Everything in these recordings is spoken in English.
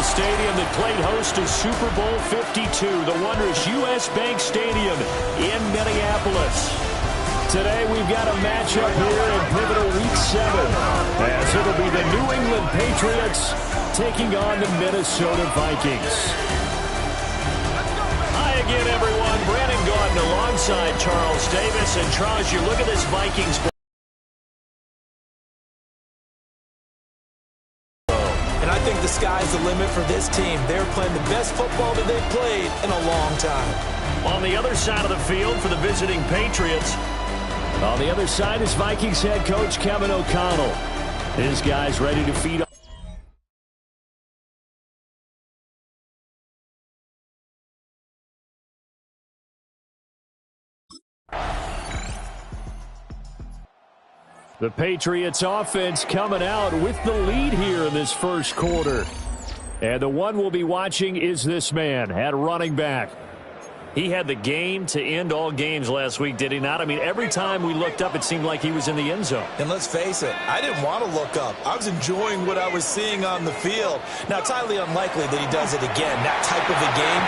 stadium that played host to Super Bowl 52, the wondrous U.S. Bank Stadium in Minneapolis. Today we've got a matchup here in pivotal Week 7, as it'll be the New England Patriots taking on the Minnesota Vikings. Hi again, everyone. Brandon Gaudin alongside Charles Davis. And Charles, you look at this Vikings. And I think the sky's the limit for this team. They're playing the best football that they've played in a long time. On the other side of the field for the visiting Patriots. On the other side is Vikings head coach Kevin O'Connell. His guys ready to feed. The Patriots offense coming out with the lead here in this first quarter. And the one we'll be watching is this man at running back. He had the game to end all games last week, did he not? I mean, every time we looked up, it seemed like he was in the end zone. And let's face it, I didn't want to look up. I was enjoying what I was seeing on the field. Now, it's highly unlikely that he does it again. That type of a game,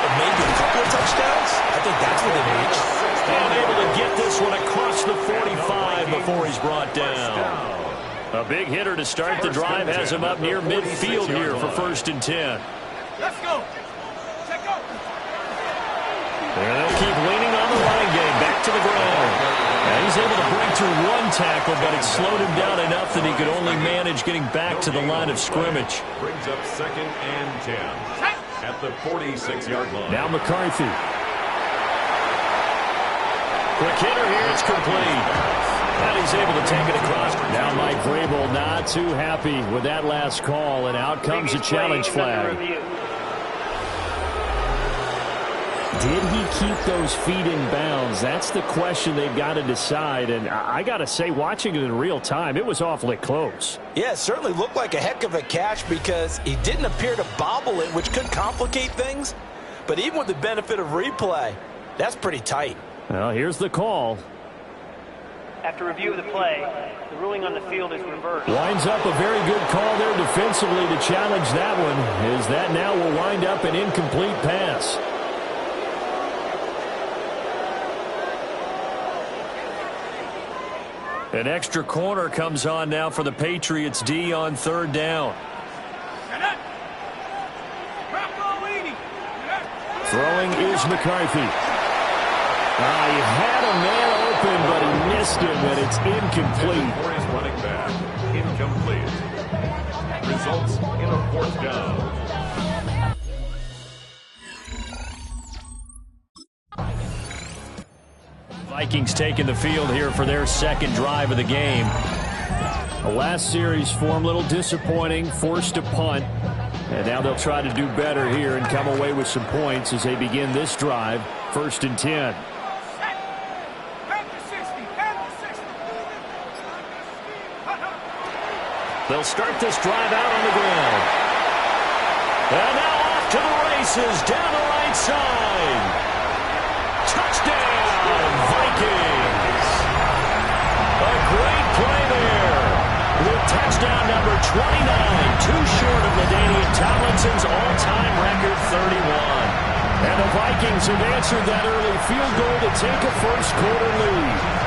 or maybe a couple of touchdowns, I think that's within reach. And able to get this one across the 45 before he's brought down. A big hitter to start the drive has him up near midfield here for 1st and 10. Let's go. And they'll keep leaning on the running game. Back to the ground. And he's able to break through one tackle, but it slowed him down enough that he could only manage getting back to the line of scrimmage. Brings up 2nd and 10 at the 46-yard line. Now McCarthy. Quick hitter here. It's complete. And he's able to take it across. Now Mike Vrabel not too happy with that last call, and out comes a challenge flag. Did he keep those feet in bounds? That's the question they've got to decide. And I got to say, watching it in real time, it was awfully close. Yeah, it certainly looked like a heck of a catch because he didn't appear to bobble it, which could complicate things. But even with the benefit of replay, that's pretty tight. Well, here's the call. After review of the play, the ruling on the field is reversed. Winds up a very good call there defensively to challenge that one, as that now will wind up an incomplete pass. An extra corner comes on now for the Patriots D on 3rd down. Throwing is McCarthy. He had a man open, but he missed him, and it's incomplete. For his running back, incomplete. Results in a 4th down. Vikings taking the field here for their 2nd drive of the game. The last series form a little disappointing, forced a punt. And now they'll try to do better here and come away with some points as they begin this drive, 1st and 10. They'll start this drive out on the ground. And now off to the races down the right side. Touchdown, Vikings. A great play there. With touchdown number 29, too short of LaDainian Tomlinson's all-time record 31. And the Vikings have answered that early field goal to take a first quarter lead.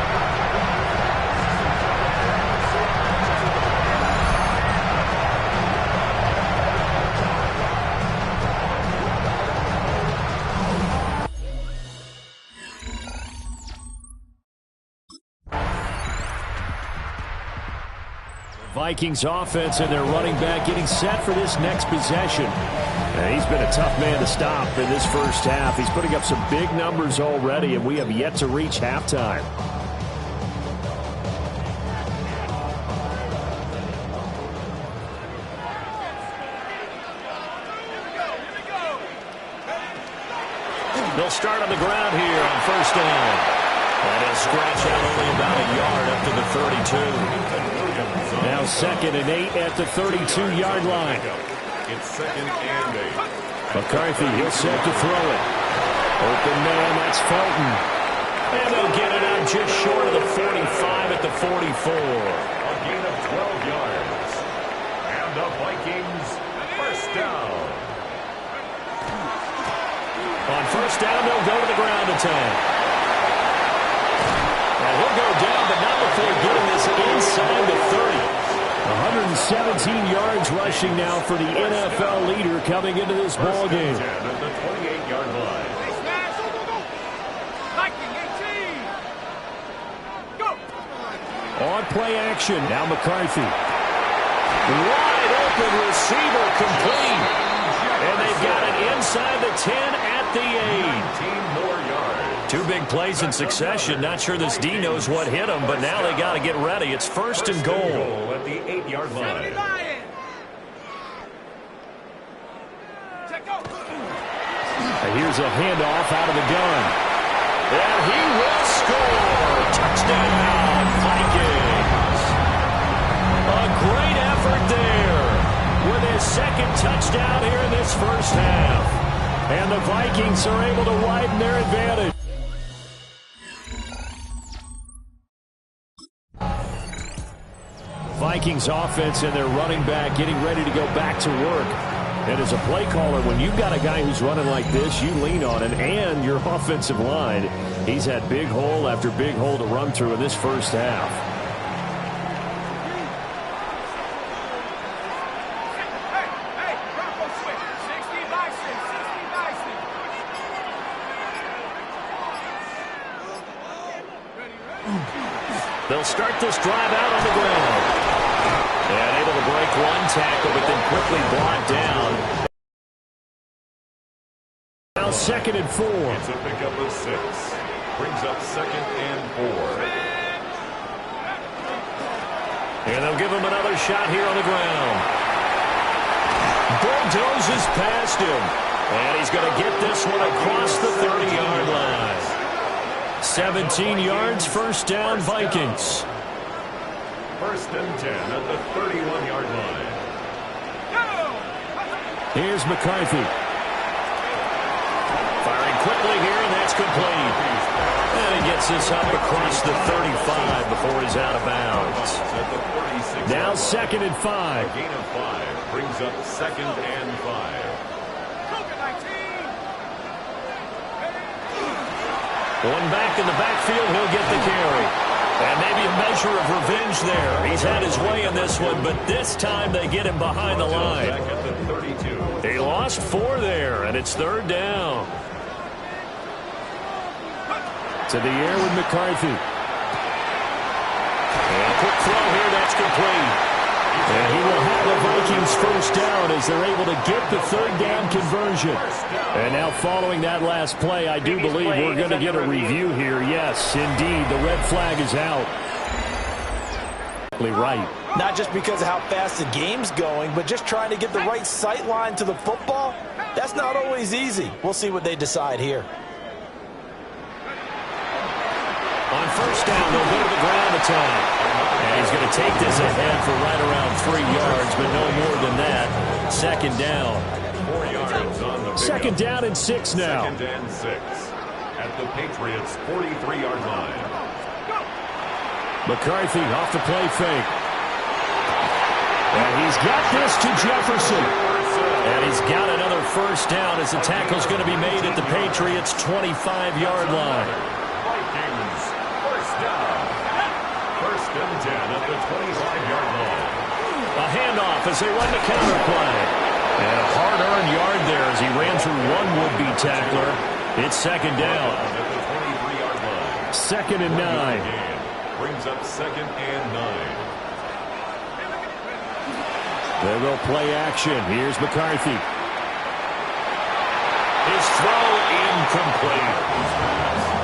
Vikings offense and their running back getting set for this next possession. He's been a tough man to stop in this first half. He's putting up some big numbers already, and we have yet to reach halftime. They'll start on the ground here on 1st down. And he'll scratch out only about a yard up to the 32. Now 2nd and 8 at the 32-yard line. It's 2nd and 8. McCarthy, he'll set to throw it. Open man, that's Felton. And they'll get it out just short of the 45 at the 44. A gain of 12 yards. And the Vikings first First down. On first down, they'll go to the ground attack. And he'll go down, but not before getting this inside the 30. 117 yards rushing now for the NFL leader coming into this ball game. At the 28-yard line. On play action, now McCarthy. Wide open receiver complete. And they've got it inside the 10 at the 8. 19 more yards. Two big plays in succession. Not sure this D knows what hit him, but now they got to get ready. It's first and goal. At the 8-yard line. And here's a handoff out of the gun. And he will score. Touchdown, Vikings. A great effort there with his second touchdown here in this first half. And the Vikings are able to widen their advantage. Vikings offense and their running back getting ready to go back to work. And as a play caller, when you've got a guy who's running like this, you lean on him and your offensive line. He's had big hole after big hole to run through in this first half. They'll start this drive out on the ground. And able to break one tackle, but then quickly brought down. Now 2nd and 4. It's a pickup of 6. Brings up 2nd and 4. And they'll give him another shot here on the ground. Bulldozes past him. And he's going to get this one across the 30-yard line. 17 yards, first down, Vikings. First and 10 at the 31-yard line. Here's McCarthy. Firing quickly here, and that's complete. And he gets this up across the 35 before he's out of bounds. Now 2nd and 5. A gain of 5 brings up 2nd and 5. One back in the backfield, he'll get the carry. And maybe a measure of revenge there. He's had his way in this one, but this time they get him behind the line. Back at the 32. He lost 4 there, and it's 3rd down. To the air with McCarthy. And quick throw here, that's complete. And he will have the Vikings first down as they're able to get the 3rd down conversion. And now following that last play, I do believe we're going to get a review here. Yes, indeed, the red flag is out. Right. Not just because of how fast the game's going, but just trying to get the right sight line to the football. That's not always easy. We'll see what they decide here. On first down, they'll go to the ground attack. And he's going to take this ahead for right around 3 yards, but no more than that. 2nd down. 4 yards on the pickup. 2nd down and 6 now. 2nd and 6 at the Patriots' 43-yard line. McCarthy off the play fake. And he's got this to Jefferson. And he's got another first down as the tackle's going to be made at the Patriots' 25-yard line. Vikings, first down. First and 10 at the 25-yard line. A handoff as they run the counter play. And a hard-earned yard there as he ran through one would-be tackler. It's 2nd down. At the 23-yard line. 2nd and 9. Brings up 2nd and 9. They will play action. Here's McCarthy. His throw incomplete.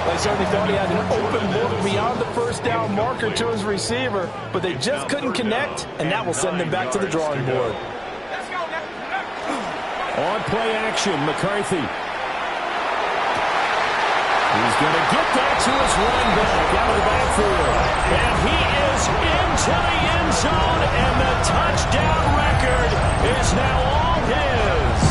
They certainly thought he had an open look beyond the first down marker to his receiver, but they just couldn't connect, and that will send them back to the drawing board. On play action, McCarthy. He's going to get that to his running back out of the backfield. And he is into the end zone, and the touchdown record is now all his.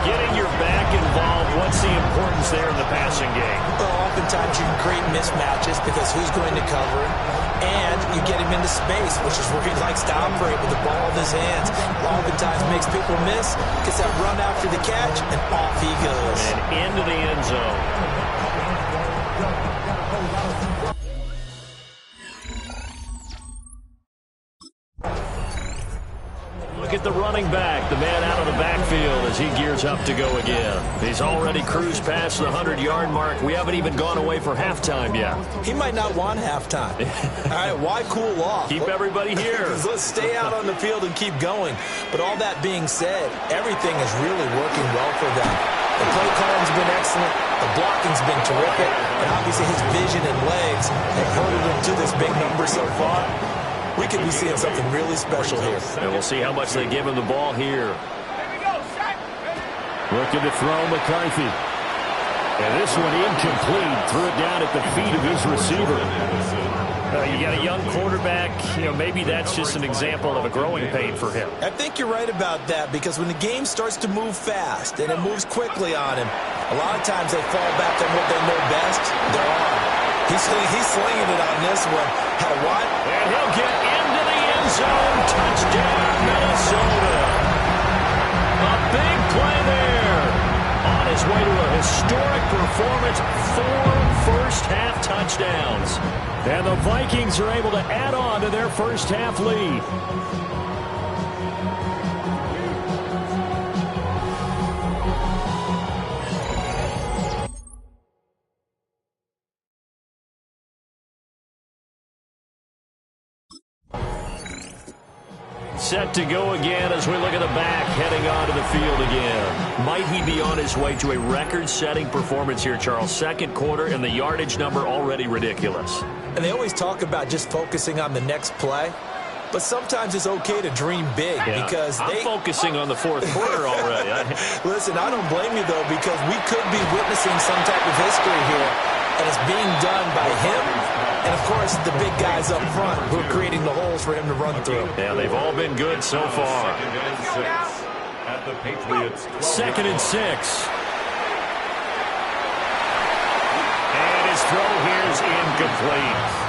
Getting your back involved, what's the importance there in the passing game? Well, oftentimes you can create mismatches because who's going to cover him, and you get him into space, which is where he likes to operate with the ball in his hands. Oftentimes makes people miss, gets that run after the catch, and off he goes. And into the end zone. Look at the running back, the man out of the backfield as he gears up to go again. He's already cruised past the 100-yard mark. We haven't even gone away for halftime yet. He might not want halftime. All right, why cool off? Keep everybody here. Let's stay out on the field and keep going. But all that being said, everything is really working well for them. The play calling's been excellent. The blocking's been terrific. And obviously his vision and legs have herded him to this big number so far. We could be seeing something really special here. And we'll see how much they give him the ball here. Looking to throw McCarthy. And this one incomplete. Threw it down at the feet of his receiver. You got a young quarterback. Maybe that's just an example of a growing pain for him. I think you're right about that, because when the game starts to move fast and it moves quickly on him, a lot of times they fall back on what they know best, their arm. He's slinging it on this one. Had a what? And he'll get into the end zone. Touchdown, Minnesota. A big play there. On his way to a historic performance, 4 first-half touchdowns. And the Vikings are able to add on to their first-half lead. Set to go again as we look at the back heading onto the field again. Might he be on his way to a record-setting performance here, Charles? Second quarter and the yardage number already ridiculous. And they always talk about just focusing on the next play. But sometimes it's okay to dream big, because I'm focusing on the fourth quarter already. Listen, I don't blame you, though, because we could be witnessing some type of history here, and it's being done by him and, of course, the big guys up front who are creating the holes for him to run through. Yeah, they've all been good so far. At the Patriots. 2nd and 6. And his throw here is incomplete.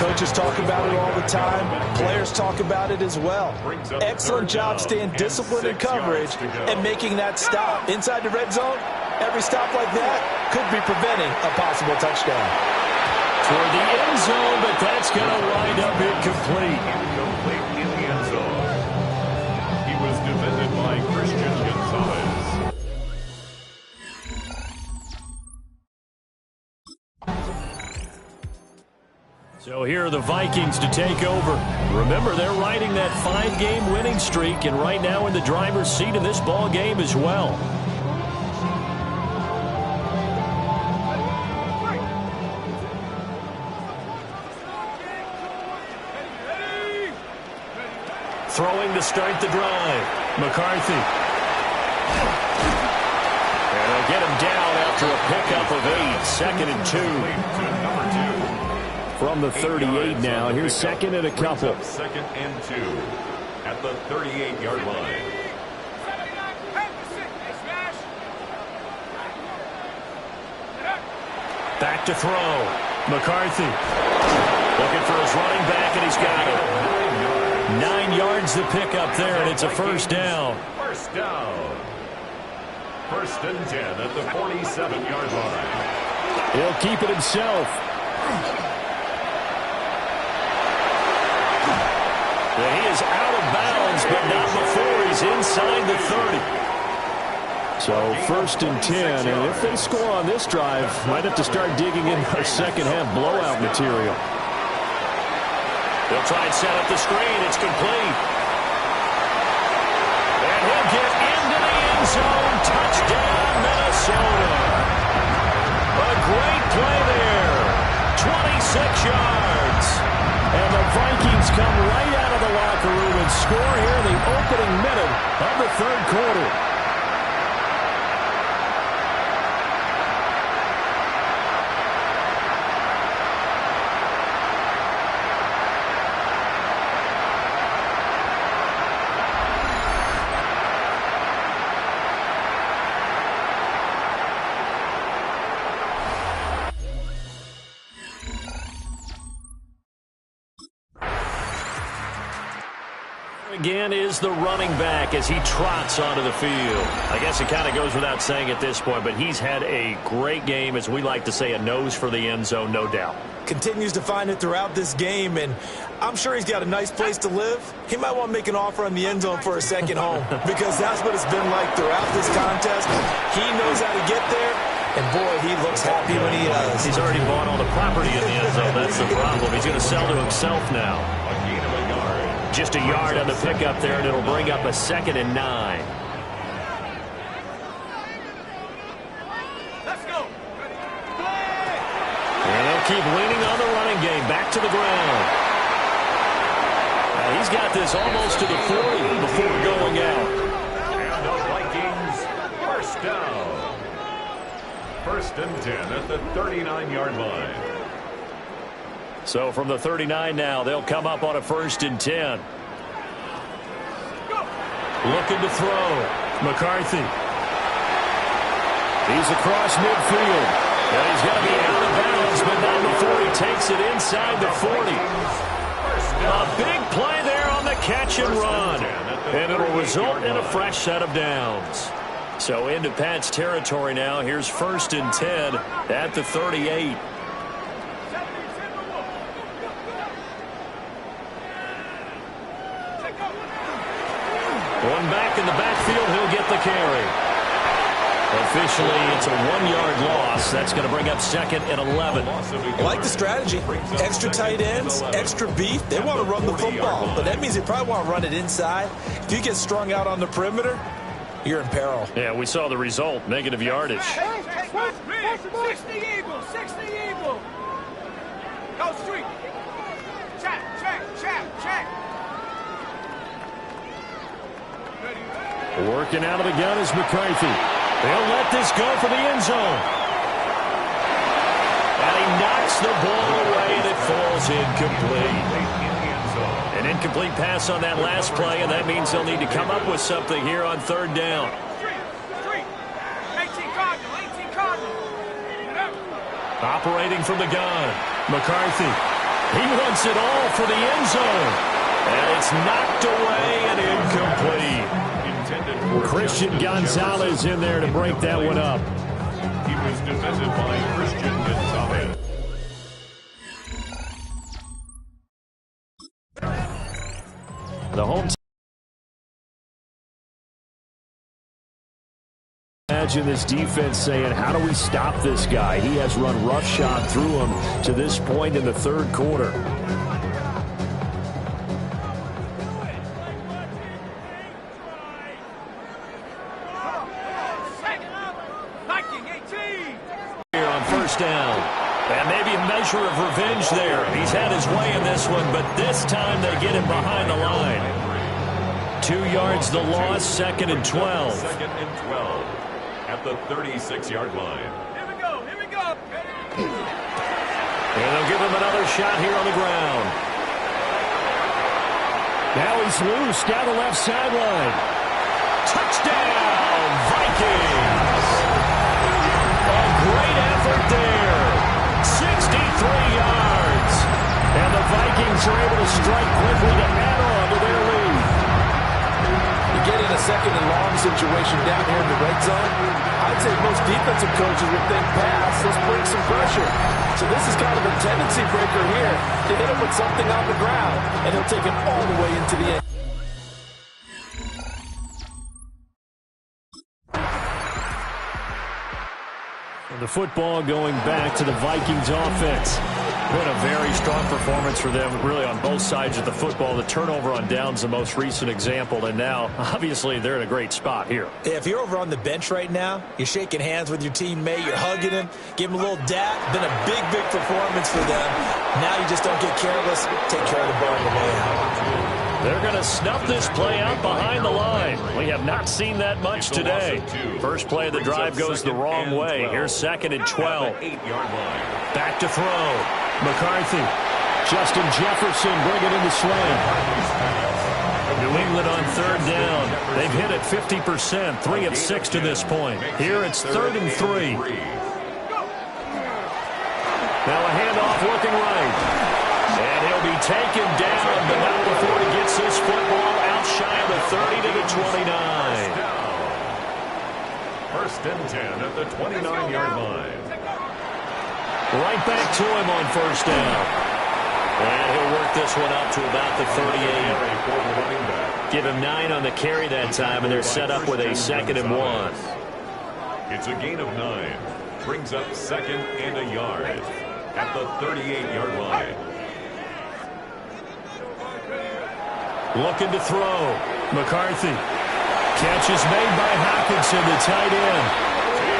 Coaches talk about it all the time. Players talk about it as well. Excellent job staying disciplined in coverage and making that stop. Inside the red zone, every stop like that could be preventing a possible touchdown. Toward the end zone, but that's going to wind up incomplete. Incomplete in the end zone. He was defended by Christian Gonzalez. So here are the Vikings to take over. Remember, they're riding that 5-game winning streak, and right now in the driver's seat in this ball game as well. Throwing to start the drive. McCarthy. And they'll get him down after a pickup of 8. 2nd and 2. From the 38 now. Here's 2nd and a couple. 2nd and 2 at the 38-yard line. Back to throw. McCarthy. Looking for his running back, and he's got it. 9 yards to pick up there, and it's a first down. First down. 1st and 10 at the 47-yard line. He'll keep it himself. He is out of bounds, but not before he's inside the 30. So 1st and 10, and if they score on this drive, might have to start digging in our second-half blowout material. They'll try and set up the screen. It's complete. And he'll get into the end zone. Touchdown, Minnesota. A great play there. 26 yards. And the Vikings come right out of the locker room and score here in the opening minute of the 3rd quarter. again is the running back as he trots onto the field. I guess it kind of goes without saying at this point, but he's had a great game, as we like to say, a nose for the end zone, no doubt. Continues to find it throughout this game, and I'm sure he's got a nice place to live. He might want to make an offer on the end zone for a second home because that's what it's been like throughout this contest. He knows how to get there, and boy, he looks happy when he does. He's already bought all the property in the end zone. That's the problem. He's going to sell to himself now. Just a yard on the pickup there, and it'll bring up a 2nd and 9. Let's go. And they'll keep leaning on the running game. Back to the ground. Now he's got this almost to the 40 before going out. And the Vikings, first down. 1st and 10 at the 39-yard line. So from the 39 now, they'll come up on a 1st and 10. Looking to throw. McCarthy. He's across midfield. And he's going to be out of bounds, but not before he takes it inside the 40. A big play there on the catch and run. And it'll result in a fresh set of downs. So into Pat's territory now. Here's 1st and 10 at the 38. One back in the backfield, he'll get the carry. Officially, it's a 1-yard loss. That's going to bring up 2nd and 11. I like the strategy. Extra tight ends, extra beef. They want to run the football, but that means they probably want to run it inside. If you get strung out on the perimeter, you're in peril. Yeah, we saw the result. Negative yardage. 60 Eagle, 60 Eagle. Go street. Check. Working out of the gun is McCarthy. They'll let this go for the end zone. And he knocks the ball away, and it falls incomplete. An incomplete pass on that last play, and that means they'll need to come up with something here on 3rd down. Street. 18 Cardinal. Operating from the gun, McCarthy. He wants it all for the end zone. And it's knocked away and incomplete. Christian Gonzalez in there to break that one up. He was defended by Christian Gonzalez. The home team. Imagine this defense saying, how do we stop this guy? He has run roughshod through him to this point in the 3rd quarter. Here on 1st down. And maybe a measure of revenge there. He's had his way in this one, but this time they get him behind the line. 2 yards the loss, 2nd and 12. 2nd and 12 at the 36-yard line. Here we go. And they'll give him another shot here on the ground. Now he's loose down the left sideline. Touchdown, Vikings! A great effort there. 63 yards. And the Vikings are able to strike quickly to add on to their lead. You get in a 2nd and long situation down here in the red zone, I'd say most defensive coaches would think pass, let's bring some pressure. So this is kind of a tendency breaker here. They hit him with something on the ground, and he'll take it all the way into the end. The football going back to the Vikings offense. Been a very strong performance for them, really, on both sides of the football. The turnover on downs, the most recent example, and now, obviously, they're in a great spot here. Yeah, if you're over on the bench right now, you're shaking hands with your teammate, you're hugging him, give him a little dap. Been a big, big performance for them. Now you just don't get careless. Take care of the ball on the way out. They're going to snuff this play out behind the line. We have not seen that much today. First play of the drive goes the wrong way. Here's 2nd and 12. Back to throw. McCarthy. Justin Jefferson bring it in the sling. New England on 3rd down. They've hit it 50%, 3 of 6 to this point. Here it's 3rd and 3. Now a handoff looking right. And he'll be taken down, but not before he gets this football out 30 to the 29. First and 10 at the 29-yard line. Right back to him on first down. And he'll work this one up to about the 38. Give him 9 on the carry that time, and they're set up with a 2nd and 1. It's a gain of 9. Brings up 2nd and a yard at the 38-yard line. Looking to throw. McCarthy. Catch is made by Hockenson, the tight end.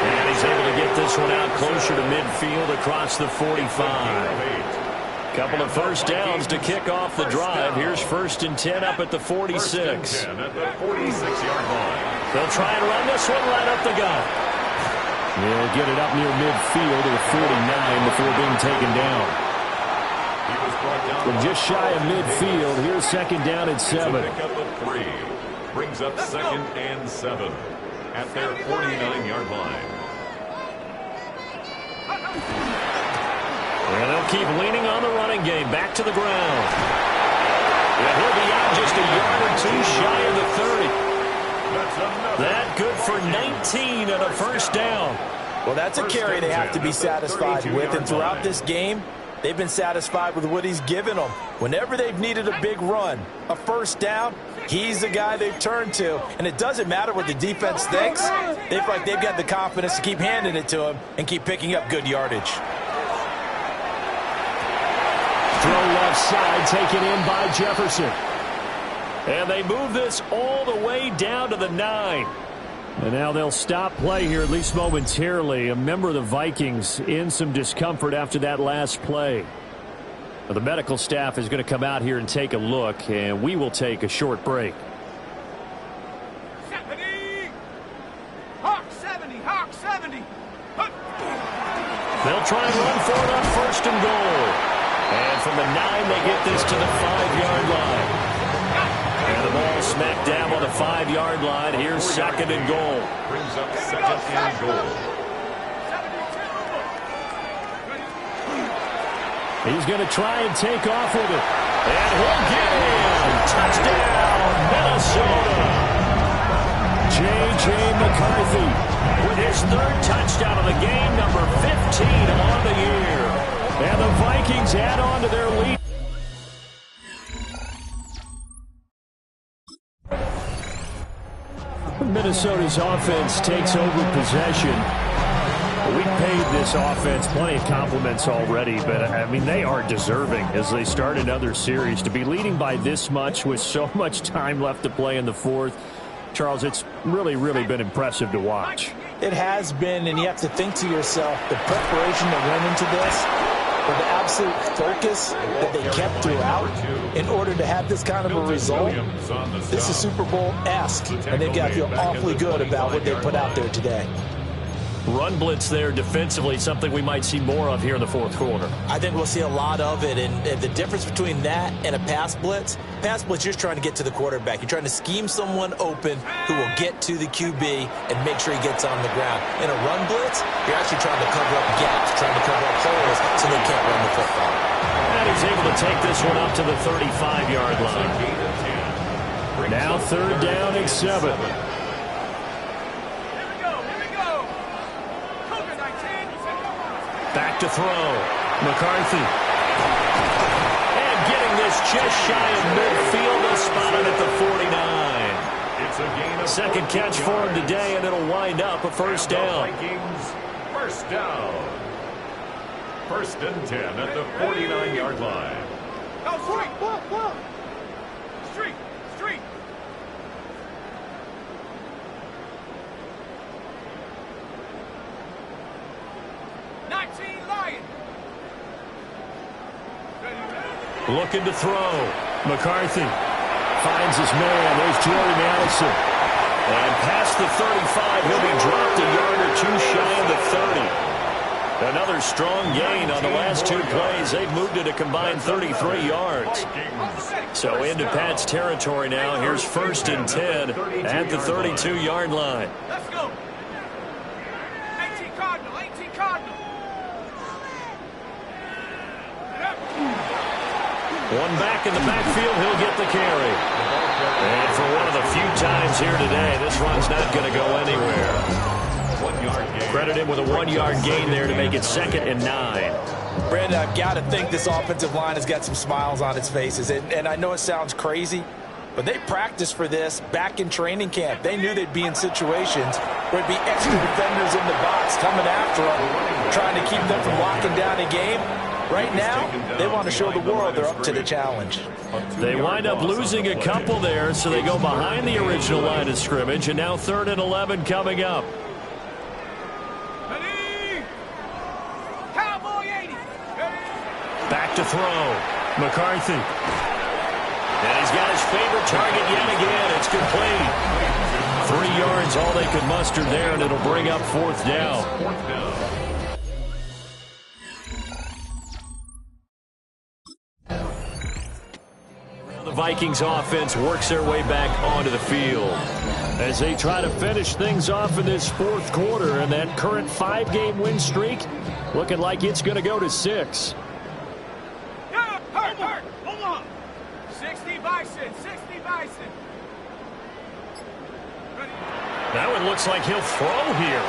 And he's able to get this one out closer to midfield across the 45. Couple of first downs to kick off the drive. Here's 1st and 10 up at the 46. 10 at the 46-yard line. They'll try and run this one right up the gut. They'll get it up near midfield to the 49 before being taken down. From just shy of midfield, here's 2nd down and 7. Pick up of 3. Brings up 2nd and 7 at their 49-yard line. And they'll keep leaning on the running game. Back to the ground. And he'll be out just a yard or 2 shy of the 30. That good for 19 and a first down. Well, that's a carry they have to be satisfied with. And throughout this game, they've been satisfied with what he's given them. Whenever they've needed a big run, a first down, he's the guy they've turned to. And it doesn't matter what the defense thinks. They feel like they've got the confidence to keep handing it to him and keep picking up good yardage. Throw left side, taken in by Jefferson. And they move this all the way down to the 9. And now they'll stop play here, at least momentarily. A member of the Vikings in some discomfort after that last play. The medical staff is going to come out here and take a look, and we will take a short break. 70! Hawk 70! Hawk 70! They'll try and run for it on 1st and goal. And from the 9, they get this to the 5-yard line. And the ball smacked down on the 5-yard line. Here's 2nd and goal. Brings up 2nd and goal. He's going to try and take off with it. And he'll get in. Touchdown, Minnesota. J.J. McCarthy with his 3rd touchdown of the game, number 15 on the year. And the Vikings add on to their lead. Minnesota's offense takes over possession. We've paid this offense plenty of compliments already, but, I mean, they are deserving as they start another series. To be leading by this much with so much time left to play in the 4th, Charles, it's really, really been impressive to watch. It has been, and you have to think to yourself, the preparation that went into this, or the absolute focus that they kept throughout in order to have this kind of a result. This is Super Bowl-esque, and they've got to feel awfully good about what they put out there today. Run blitz there defensively, something we might see more of here in the 4th quarter. I think we'll see a lot of it, and the difference between that and a pass blitz, you're just trying to get to the quarterback. You're trying to scheme someone open who will get to the QB and make sure he gets on the ground. In a run blitz, you're actually trying to cover up gaps, trying to cover up holes so they can't run the football. And he's able to take this one up to the 35-yard line. Now 3rd down and 7. Back to throw. McCarthy. And getting this just shy of midfield. They'll spot it at the 49. It's a gain of 2nd catch for him today, and it'll wind up a first down. Vikings, first down. 1st and 10 at the 49-yard line. Go, street! Street! 19 Lion! Looking to throw. McCarthy finds his man. There's Jordan Addison. And past the 35, he'll be dropped a yard or 2 shy of the 30. Another strong gain on the last 2 plays. They've moved it a combined 33 yards. So into Pat's territory now. Here's 1st and 10 at the 32-yard line. Let's go! 18 Cardinal, 18 Cardinal! One back in the backfield, he'll get the carry. And for one of the few times here today, this run's not going to go anywhere. 1 yard gain. Credit him with a 1-yard gain there to make it 2nd and 9. Brandon, I've got to think this offensive line has got some smiles on its faces. And I know it sounds crazy, but they practiced for this back in training camp. They knew they'd be in situations where it'd be extra defenders in the box coming after them, trying to keep them from locking down a game. Right now, they want to show the world they're up to the challenge. They wind up losing a couple there, so they go behind the original line of scrimmage, and now 3rd and 11 coming up. Ready? Cowboy 80. Ready? Back to throw. McCarthy. And he's got his favorite target yet again. It's complete. 3 yards, all they could muster there, and it'll bring up 4th down. 4th down. The Vikings offense works their way back onto the field as they try to finish things off in this 4th quarter, and that current 5-game win streak looking like it's going to go to 6. Yeah, hurt. Hold on. 60 Bison. 60 Bison. Ready? That one looks like he'll throw here.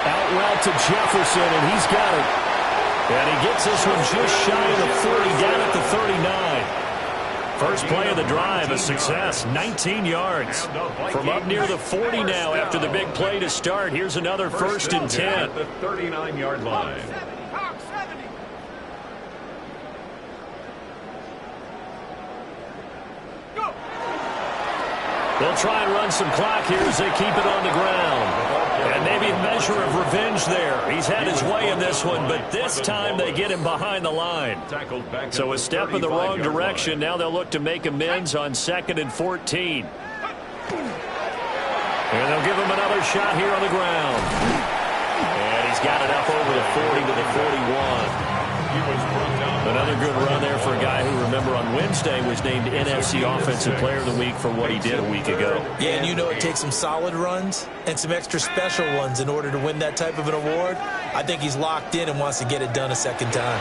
Out route to Jefferson, and he's got it. And he gets this one just shy of the 40, down at the 39. First play of the drive, a success, 19 yards. From up near the 40 now after the big play to start. Here's another 1st and 10. At the 39-yard line. Hawk 70. Go. They'll try and run some clock here as they keep it on the ground. And maybe a measure of revenge there. He's had his way in this one, but this time they get him behind the line. So a step in the wrong direction. Now they'll look to make amends on 2nd and 14. And they'll give him another shot here on the ground. And he's got it up over the 40 to the 41. Another good run there for a guy who, remember, on Wednesday was named NFC Offensive Player of the Week for what he did a week ago. Yeah, and you know it takes some solid runs and some extra special ones in order to win that type of an award. I think he's locked in and wants to get it done a 2nd time.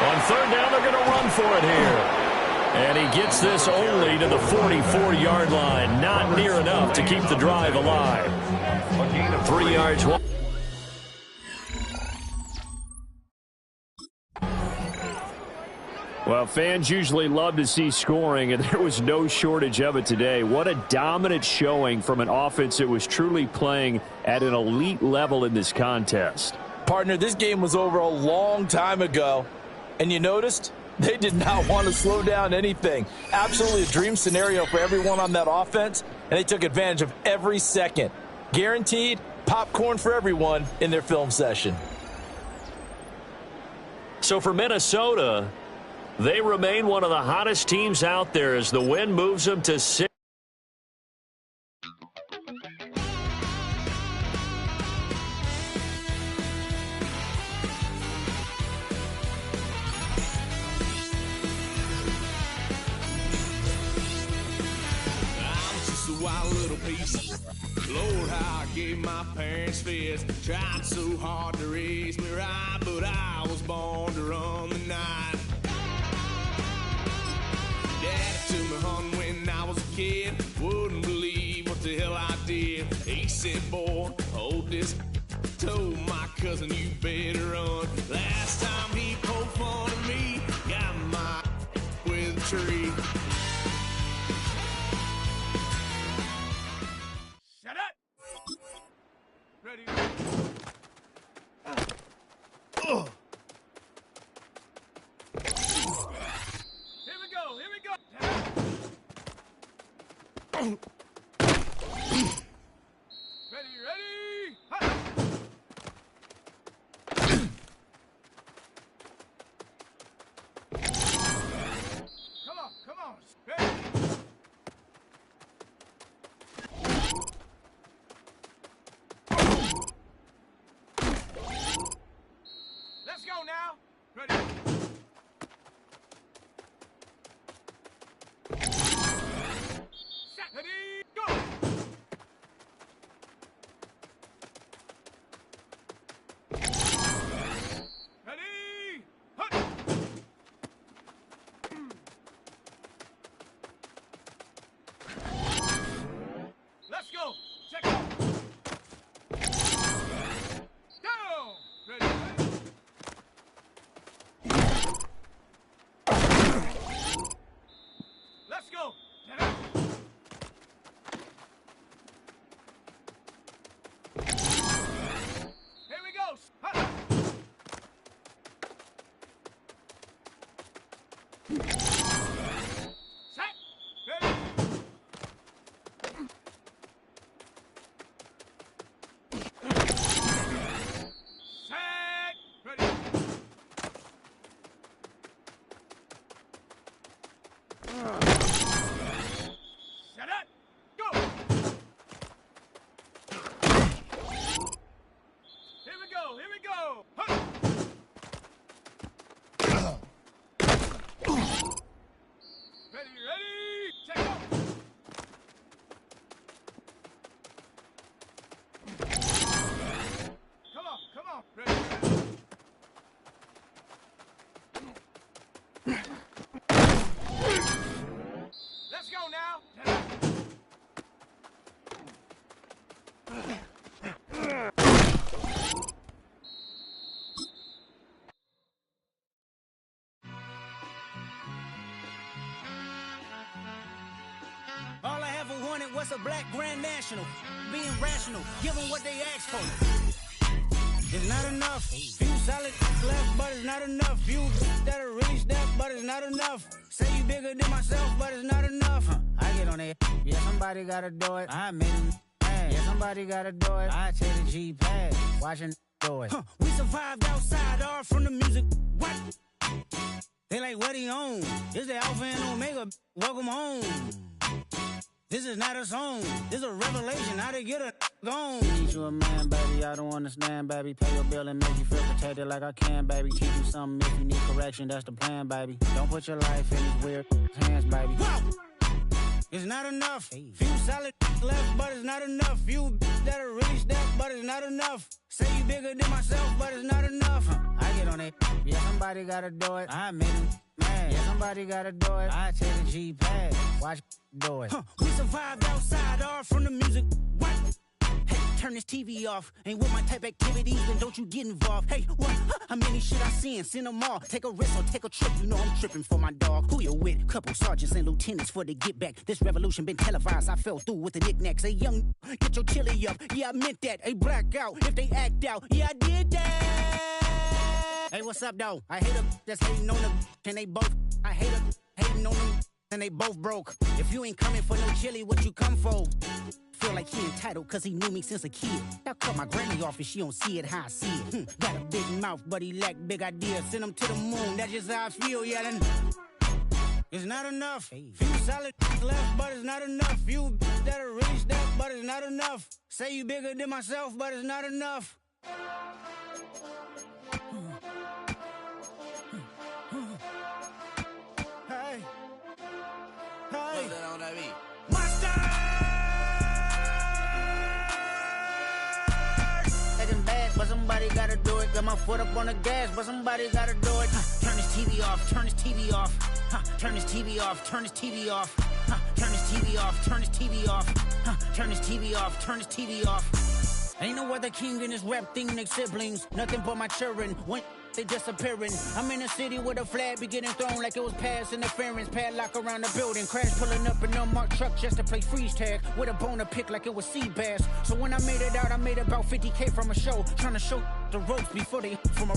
On 3rd down, they're going to run for it here. And he gets this only to the 44-yard line. Not near enough to keep the drive alive. 3 yards. Well, fans usually love to see scoring, and there was no shortage of it today. What a dominant showing from an offense that was truly playing at an elite level in this contest. Partner, this game was over a long time ago, and you noticed they did not want to slow down anything. Absolutely a dream scenario for everyone on that offense, and they took advantage of every second. Guaranteed popcorn for everyone in their film session. So for Minnesota, they remain one of the hottest teams out there as the win moves them to 6. Wild little piece. Lord, how I gave my parents fist. Tried so hard to raise me right, but I was born to run the night. Daddy took me hunting when I was a kid. Wouldn't believe what the hell I did. He said, boy, hold this. Told my cousin, you better run. Last time he poked fun at me, got my with a tree. Shut up. Ready. Here we go. Here we go. Ready, ready. Huh. Come on. Ready. Let's go now. Ready. Set. Ready. Go. Ready. Hut. Set. Ready. Set. Ready. Set it. Go. Here we go. Here we go. Huh. Ready, ready, check out. Come on, ready. Let's go now. All I ever wanted was a black Grand National. Being rational, giving what they asked for. It's not enough. Few solid left, but it's not enough. Few that are really step, but it's not enough. Say you bigger than myself, but it's not enough. I get on it. Yeah, somebody gotta do it. I made him mad. Yeah, somebody gotta do it. I take the G-pad. Watching do it. We survived outside, all from the music. What? They like, what he on? This the Alpha and Omega. Welcome home. This is not a song. This is a revelation. How to get a gone. Need you a man, baby. I don't understand, baby. Pay your bill and make you feel protected like I can, baby. Keep you something if you need correction. That's the plan, baby. Don't put your life in these weird hands, baby. Whoa! It's not enough. Few solid left, but it's not enough. Few that are really step, but it's not enough. Say you bigger than myself, but it's not enough. I get on it. Yeah, somebody gotta do it. I made him mad. Yeah, somebody gotta do it. I take the G-pad. Watch do it. We survived outside, all from the music. What? Hey, turn this TV off. Ain't with my type activities, then don't you get involved. Hey, what? How many shit I seen? Send them all. Take a risk or take a trip. You know I'm tripping for my dog. Who you with? Couple sergeants and lieutenants for the get back. This revolution been televised. I fell through with the knickknacks. Hey, young, get your chili up. Yeah, I meant that. Hey, black out if they act out. Yeah, I did that. Hey, what's up, though? I hate them that's hating on them, and they both. I hate them hating on them, and they both broke. If you ain't coming for no chili, what you come for? Feel like he entitled cause he knew me since a kid. I cut my granny off and she don't see it how I see it. Got a big mouth but he lack big ideas. Send him to the moon, that's just how I feel, yelling. It's not enough. Few solid left, but it's not enough. Few that are really step, but it's not enough. Say you bigger than myself, but it's not enough. Hey. Hey. Monster! But somebody gotta do it. Got my foot up on the gas, but somebody gotta do it. Turn this TV off, turn this TV off. Turn this TV off, turn this TV off. Turn this TV off, turn this TV off. Turn this TV off, turn this TV off. Ain't no other king in this rap thing, they siblings. Nothing but my children. When they disappearing. I'm in a city with a flag be getting thrown like it was past interference. Padlock around the building. Crash pulling up an unmarked truck just to play freeze tag. With a bone to pick like it was sea bass. So when I made it out, I made about 50K from a show. Trying to show the ropes before they from a...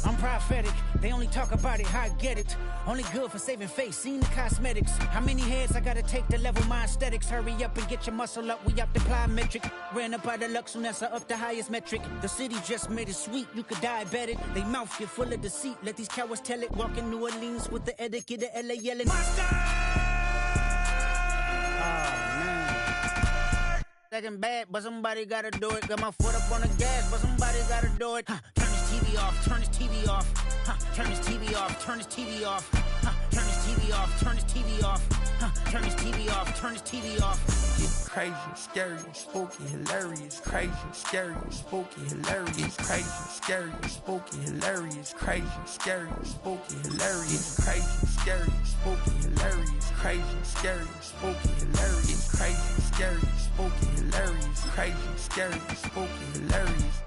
I'm prophetic. They only talk about it, how I get it. Only good for saving face, seen the cosmetics. How many heads I gotta take to level my aesthetics? Hurry up and get your muscle up, we up the plyometric. Ran up out of luck, soon as I up the highest metric. The city just made it sweet, you could diabetic. They mouth get full of deceit, let these cowards tell it. Walk in New Orleans with the etiquette of LA yelling Monster! Oh man. Second bad, but somebody gotta do it. Got my foot up on the gas, but somebody gotta do it. Turn this TV off, turn this TV off. Turn this TV off, turn this TV off. Turn this TV off, turn this TV off. Turn this TV off, turn this TV off. Crazy, scary, spooky, hilarious. Crazy, scary, spooky, hilarious. Crazy, scary, spooky, hilarious. Crazy, scary, spooky, hilarious. Crazy, scary, spooky, hilarious. Crazy, scary, spooky, hilarious. Crazy, scary, spooky, hilarious. Crazy, scary, spooky, hilarious.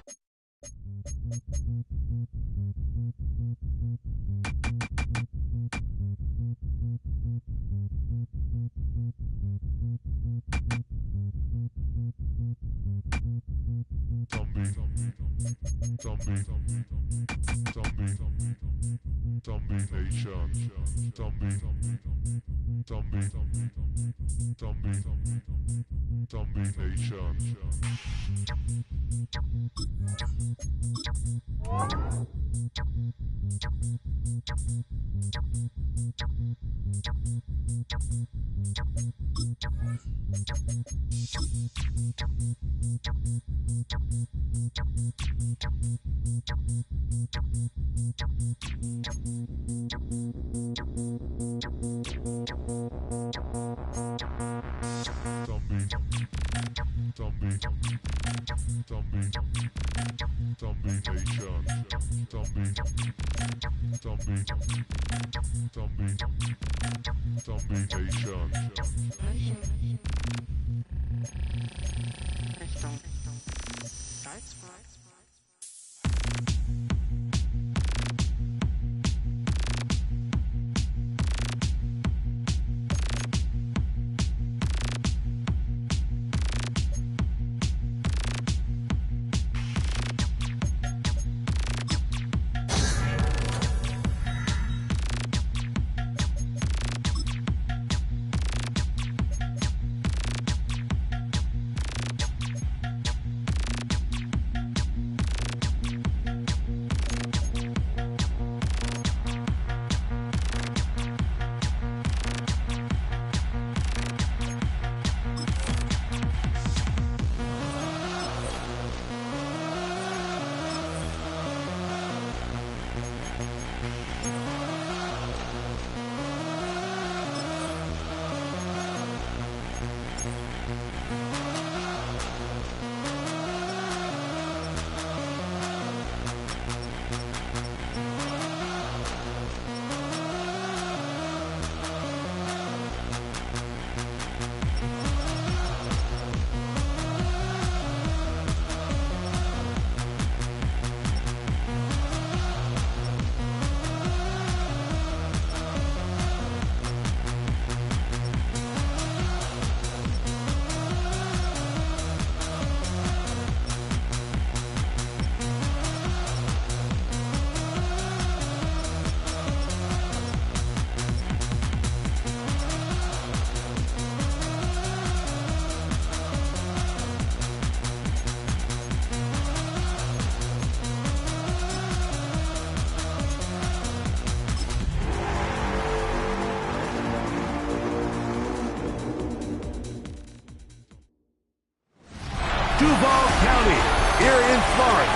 Duval County, here in Florida.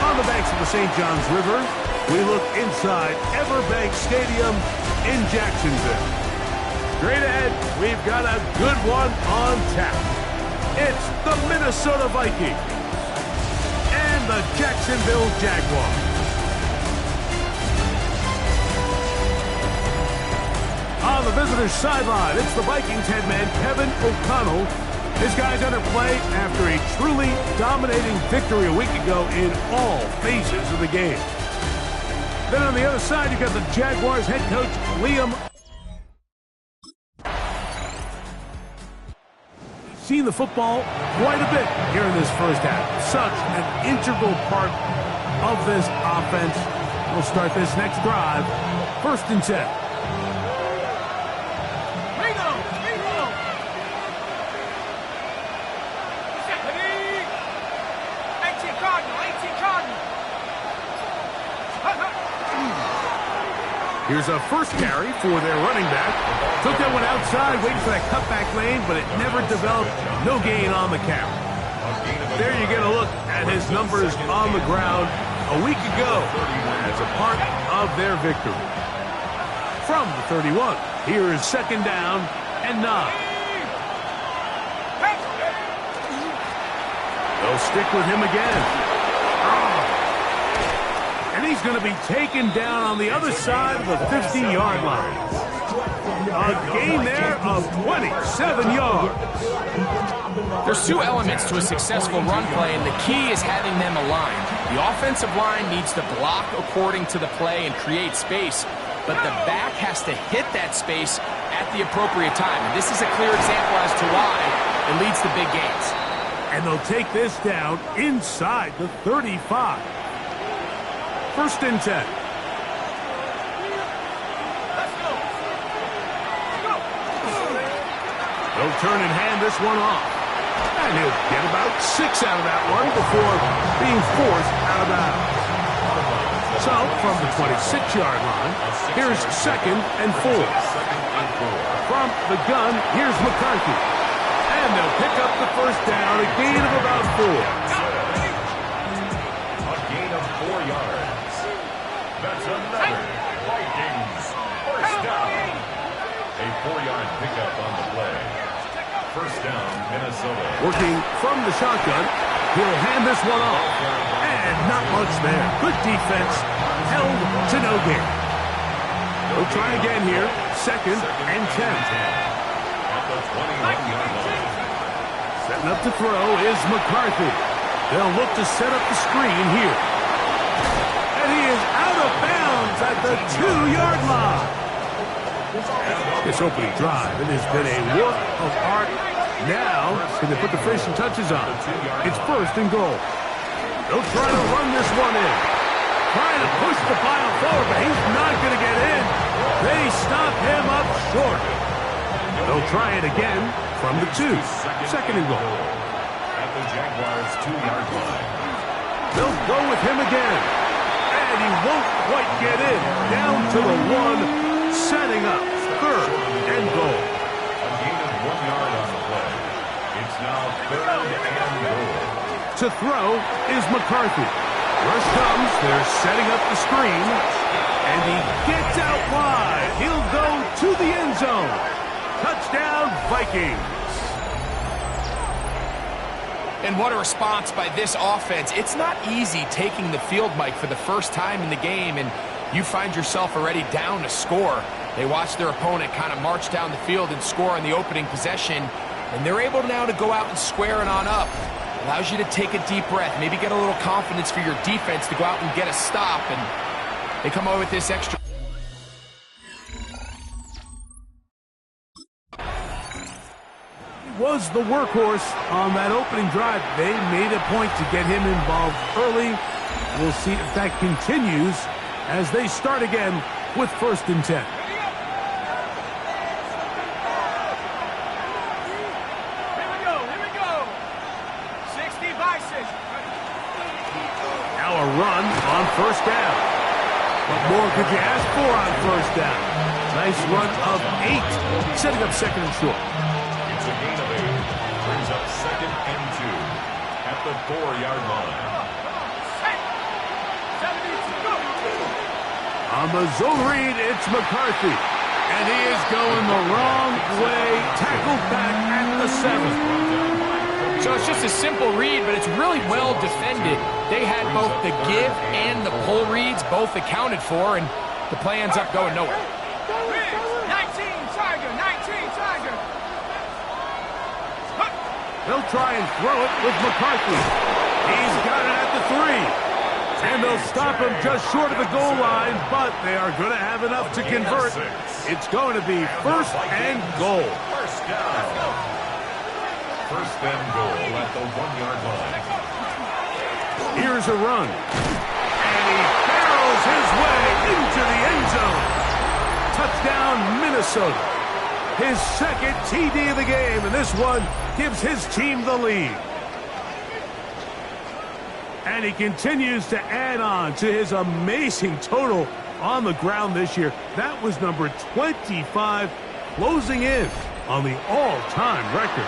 On the banks of the St. Johns River, we look inside Everbank Stadium in Jacksonville. Straight ahead, we've got a good one on tap. It's the Minnesota Vikings and the Jacksonville Jaguars. On the visitors' sideline, it's the Vikings head man Kevin O'Connell. His guys under play after a truly dominating victory a week ago in all phases of the game. Then on the other side, you got the Jaguars head coach Liam. Seen the football quite a bit here in this first half. Such an integral part of this offense. We'll start this next drive. 1st and 10. Here's a first carry for their running back. Took that one outside, waiting for that cutback lane, but it never developed. No gain on the count. There you get a look at his numbers on the ground a week ago as a part of their victory. From the 31, here is 2nd down and 9. They'll stick with him again. And he's going to be taken down on the other side of the 50-yard line. A gain there of 27 yards. There's two elements to a successful run play, and the key is having them aligned. The offensive line needs to block according to the play and create space, but the back has to hit that space at the appropriate time. And this is a clear example as to why it leads to big gains. And they'll take this down inside the 35. First and 10. They'll turn and hand this one off. And he'll get about 6 out of that one before being forced out of bounds. So, from the 26-yard line, here's 2nd and 4. From the gun, here's McCarthy. And they'll pick up the first down, a gain of about 4. A gain of 4 yards. That's another Vikings first down. A 4-yard pickup on the play. First down, Minnesota. Working from the shotgun, he'll hand this one off. And not much there. Good defense, held to no gain. They'll try again here, 2nd and 10. At the 21-yard line. Setting up to throw is McCarthy. They'll look to set up the screen here. And he is out of bounds at the 2-yard line. This opening drive, it has been a work of art. Now, can they put the finishing touches on? It's 1st and goal. They'll try to run this one in. Trying to push the pile forward, but he's not going to get in. They stop him up short. They'll try it again from the 2. 2nd and goal. At the Jaguars' 2-yard line. They'll go with him again. And he won't quite get in. Down to the 1, setting up 3rd and goal. A gain of 1 yard on the play. It's now 3rd and goal. To throw is McCarthy. Rush comes. They're setting up the screen. And he gets out wide. He'll go to the end zone. Touchdown, Vikings. And what a response by this offense. It's not easy taking the field, Mike, for the first time in the game, and you find yourself already down to score. They watch their opponent kind of march down the field and score on the opening possession, and they're able now to go out and square it on up. Allows you to take a deep breath, maybe get a little confidence for your defense to go out and get a stop, and they come away with this extra. Was the workhorse on that opening drive. They made a point to get him involved early. We'll see if that continues as they start again with 1st and 10. Here we go. 60 by 60. Now a run on 1st down. What more could you ask for on 1st down? Nice run of 8, setting up 2nd and short. It's a gain of 8. Brings up 2nd and 2 at the 4-yard line. On the zone read, it's McCarthy. And he is going the wrong way. Tackled back at the 7. So it's just a simple read, but it's really well defended. They had both the give and the pull reads both accounted for, and the play ends up going nowhere. 19 Tiger. They'll try and throw it with McCarthy. He's got it at the 3. And they'll stop him just short of the goal line, but they are going to have enough to convert. It's going to be 1st and goal. First down. 1st and goal at the 1-yard line. Here's a run. And he barrels his way into the end zone. Touchdown, Minnesota. His 2nd TD of the game, and this one gives his team the lead. And he continues to add on to his amazing total on the ground this year. That was number 25, closing in on the all-time record.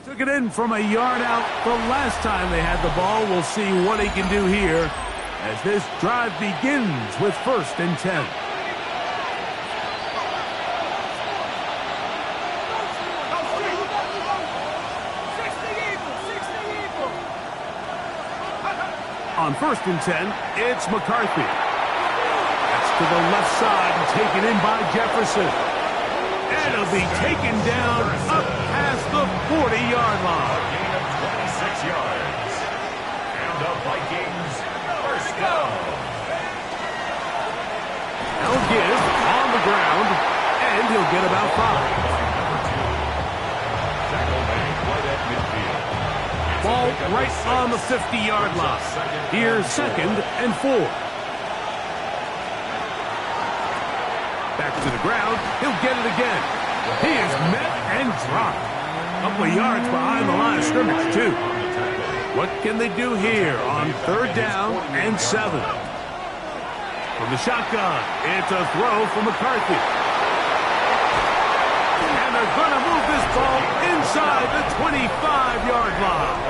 Took it in from a yard out the last time they had the ball. We'll see what he can do here as this drive begins with 1st and 10. On 1st and 10, it's McCarthy. That's to the left side and taken in by Jefferson. And it'll be taken down up past the 40-yard line. A gain of 26 yards. And the Vikings first down. Now give on the ground, and he'll get about 5. Ball right on the 50-yard line. Here's 2nd and 4. Back to the ground. He'll get it again. He is met and dropped. A couple of yards behind the line of scrimmage, too. What can they do here on 3rd down and 7? From the shotgun, it's a throw from McCarthy. And they're going to move this ball inside the 25-yard line.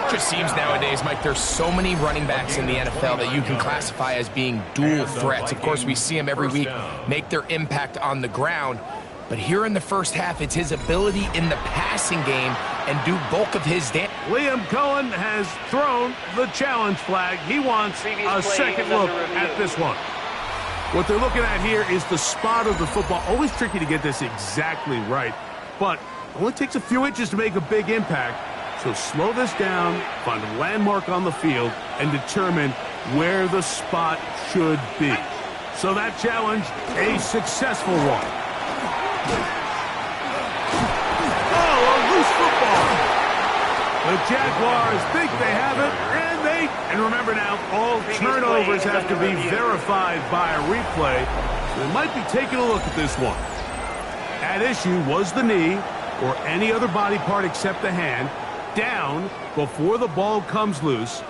It just seems nowadays, Mike, there's so many running backs in the NFL that you can classify as being dual threats. Of course, we see them every week make their impact on the ground. But here in the first half, it's his ability in the passing game and do bulk of his damage. Liam Cohen has thrown the challenge flag. He wants a second look at this one. What they're looking at here is the spot of the football. Always tricky to get this exactly right, but it only takes a few inches to make a big impact. So slow this down, find a landmark on the field, and determine where the spot should be. So that challenge, a successful one. Oh, a loose football. The Jaguars think they have it, and remember now, all turnovers have to be verified by a replay. So they might be taking a look at this one. At issue was the knee, or any other body part except the hand, down before the ball comes loose,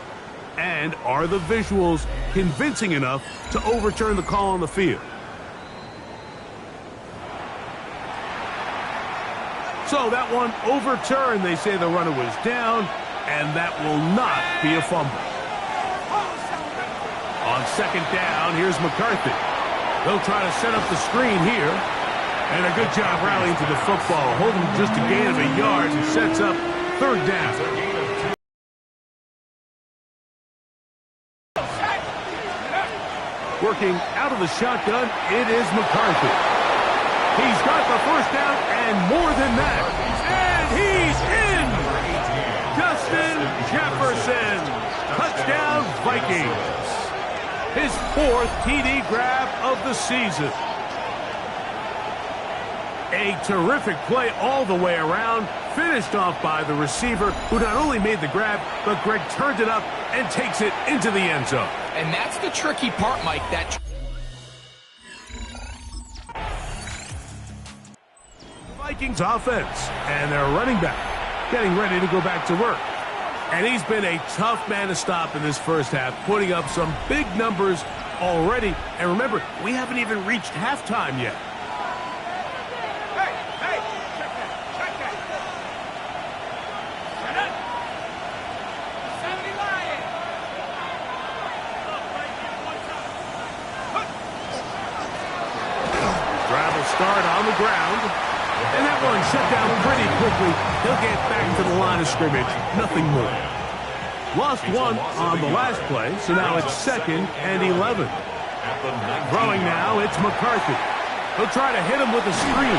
and are the visuals convincing enough to overturn the call on the field? So that one overturned. They say the runner was down, and that will not be a fumble. On 2nd down, here's McCarthy. They'll try to set up the screen here, and a good job rallying to the football, holding just a gain of a yard and sets up 3rd down. Working out of the shotgun, it is McCarthy. He's got the 1st down and more than that. And he's in! Justin Jefferson. Touchdown Vikings. His 4th TD grab of the season. A terrific play all the way around, finished off by the receiver, who not only made the grab, but Greg turned it up and takes it into the end zone. And that's the tricky part, Mike. That Vikings offense and their running back getting ready to go back to work. And he's been a tough man to stop in this first half, putting up some big numbers already. And remember, we haven't even reached halftime yet. Start on the ground, and that one shut down pretty quickly. He'll get back to the line of scrimmage, nothing more. Lost one on the last play, so now it's 2nd and 11. Throwing now, it's McCarthy. He'll try to hit him with a screen.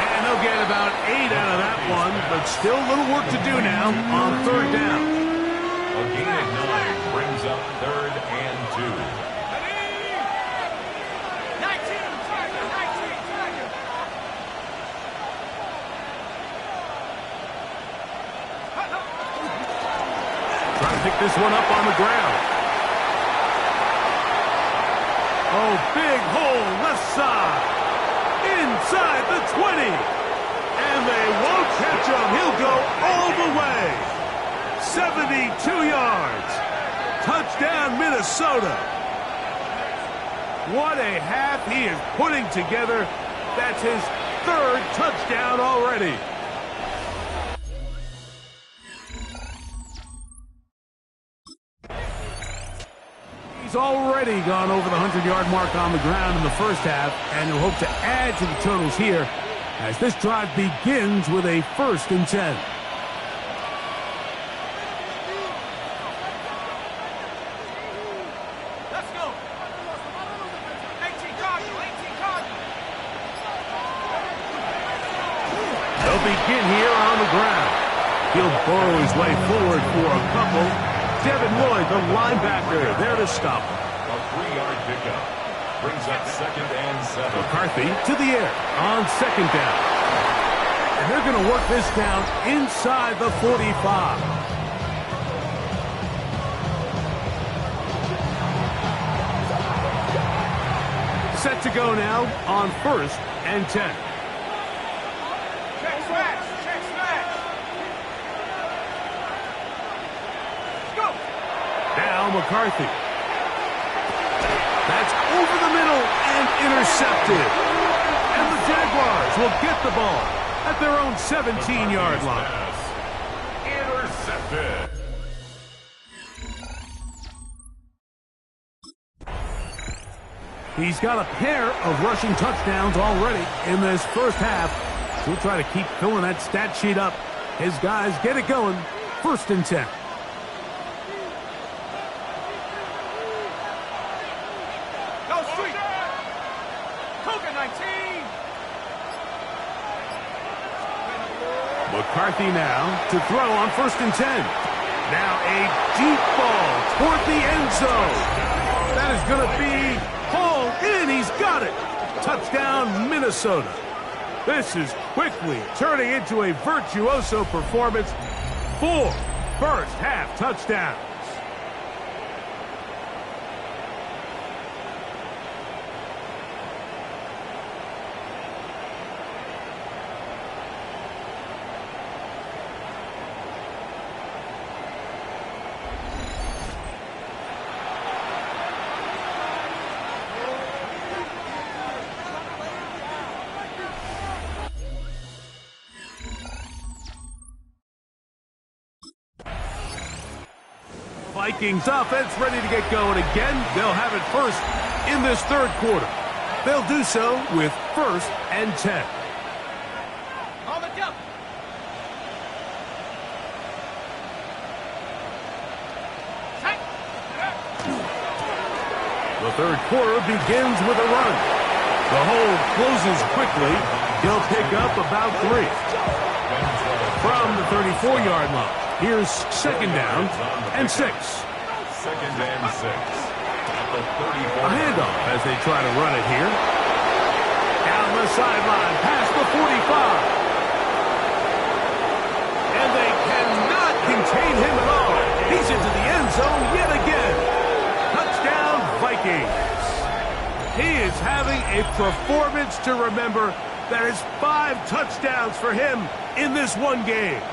And they'll get about 8 out of that one, but still a little work to do now on 3rd down. A gain of 9 brings up 3rd and 2. Pick this one up on the ground. Oh, big hole left side. Inside the 20. And they won't catch him. He'll go all the way. 72 yards. Touchdown, Minnesota. What a half he is putting together. That's his 3rd touchdown already. Already gone over the 100-yard mark on the ground in the first half, and he'll hope to add to the totals here as this drive begins with a 1st and 10. They'll begin here on the ground. He'll burrow his way forward for a couple. Devin Lloyd, the linebacker, there to stop him. A 3-yard pickup brings up 2nd and 7. McCarthy to the air on 2nd down. And they're going to work this down inside the 45. Set to go now on 1st and 10. Check smash. Check smash. Let's go. Now McCarthy. That's over the middle and intercepted. And the Jaguars will get the ball at their own 17-yard line. Intercepted. He's got a pair of rushing touchdowns already in this first half. He'll try to keep filling that stat sheet up. His guys get it going. 1st and 10. Go sweet. Coca 19. McCarthy now to throw on 1st and 10. Now a deep ball toward the end zone. That is going to be hauled in. He's got it. Touchdown, Minnesota. This is quickly turning into a virtuoso performance. 4 first-half touchdowns. Vikings offense ready to get going again. They'll have it first in this 3rd quarter. They'll do so with 1st and 10. On the jump. The 3rd quarter begins with a run. The hole closes quickly. He'll pick up about 3. From the 34-yard line. Here's 2nd down and 6. 2nd and 6. At the 34. A handoff as they try to run it here. Down the sideline, past the 45. And they cannot contain him at all. He's into the end zone yet again. Touchdown, Vikings. He is having a performance to remember. That is 5 touchdowns for him in this one game.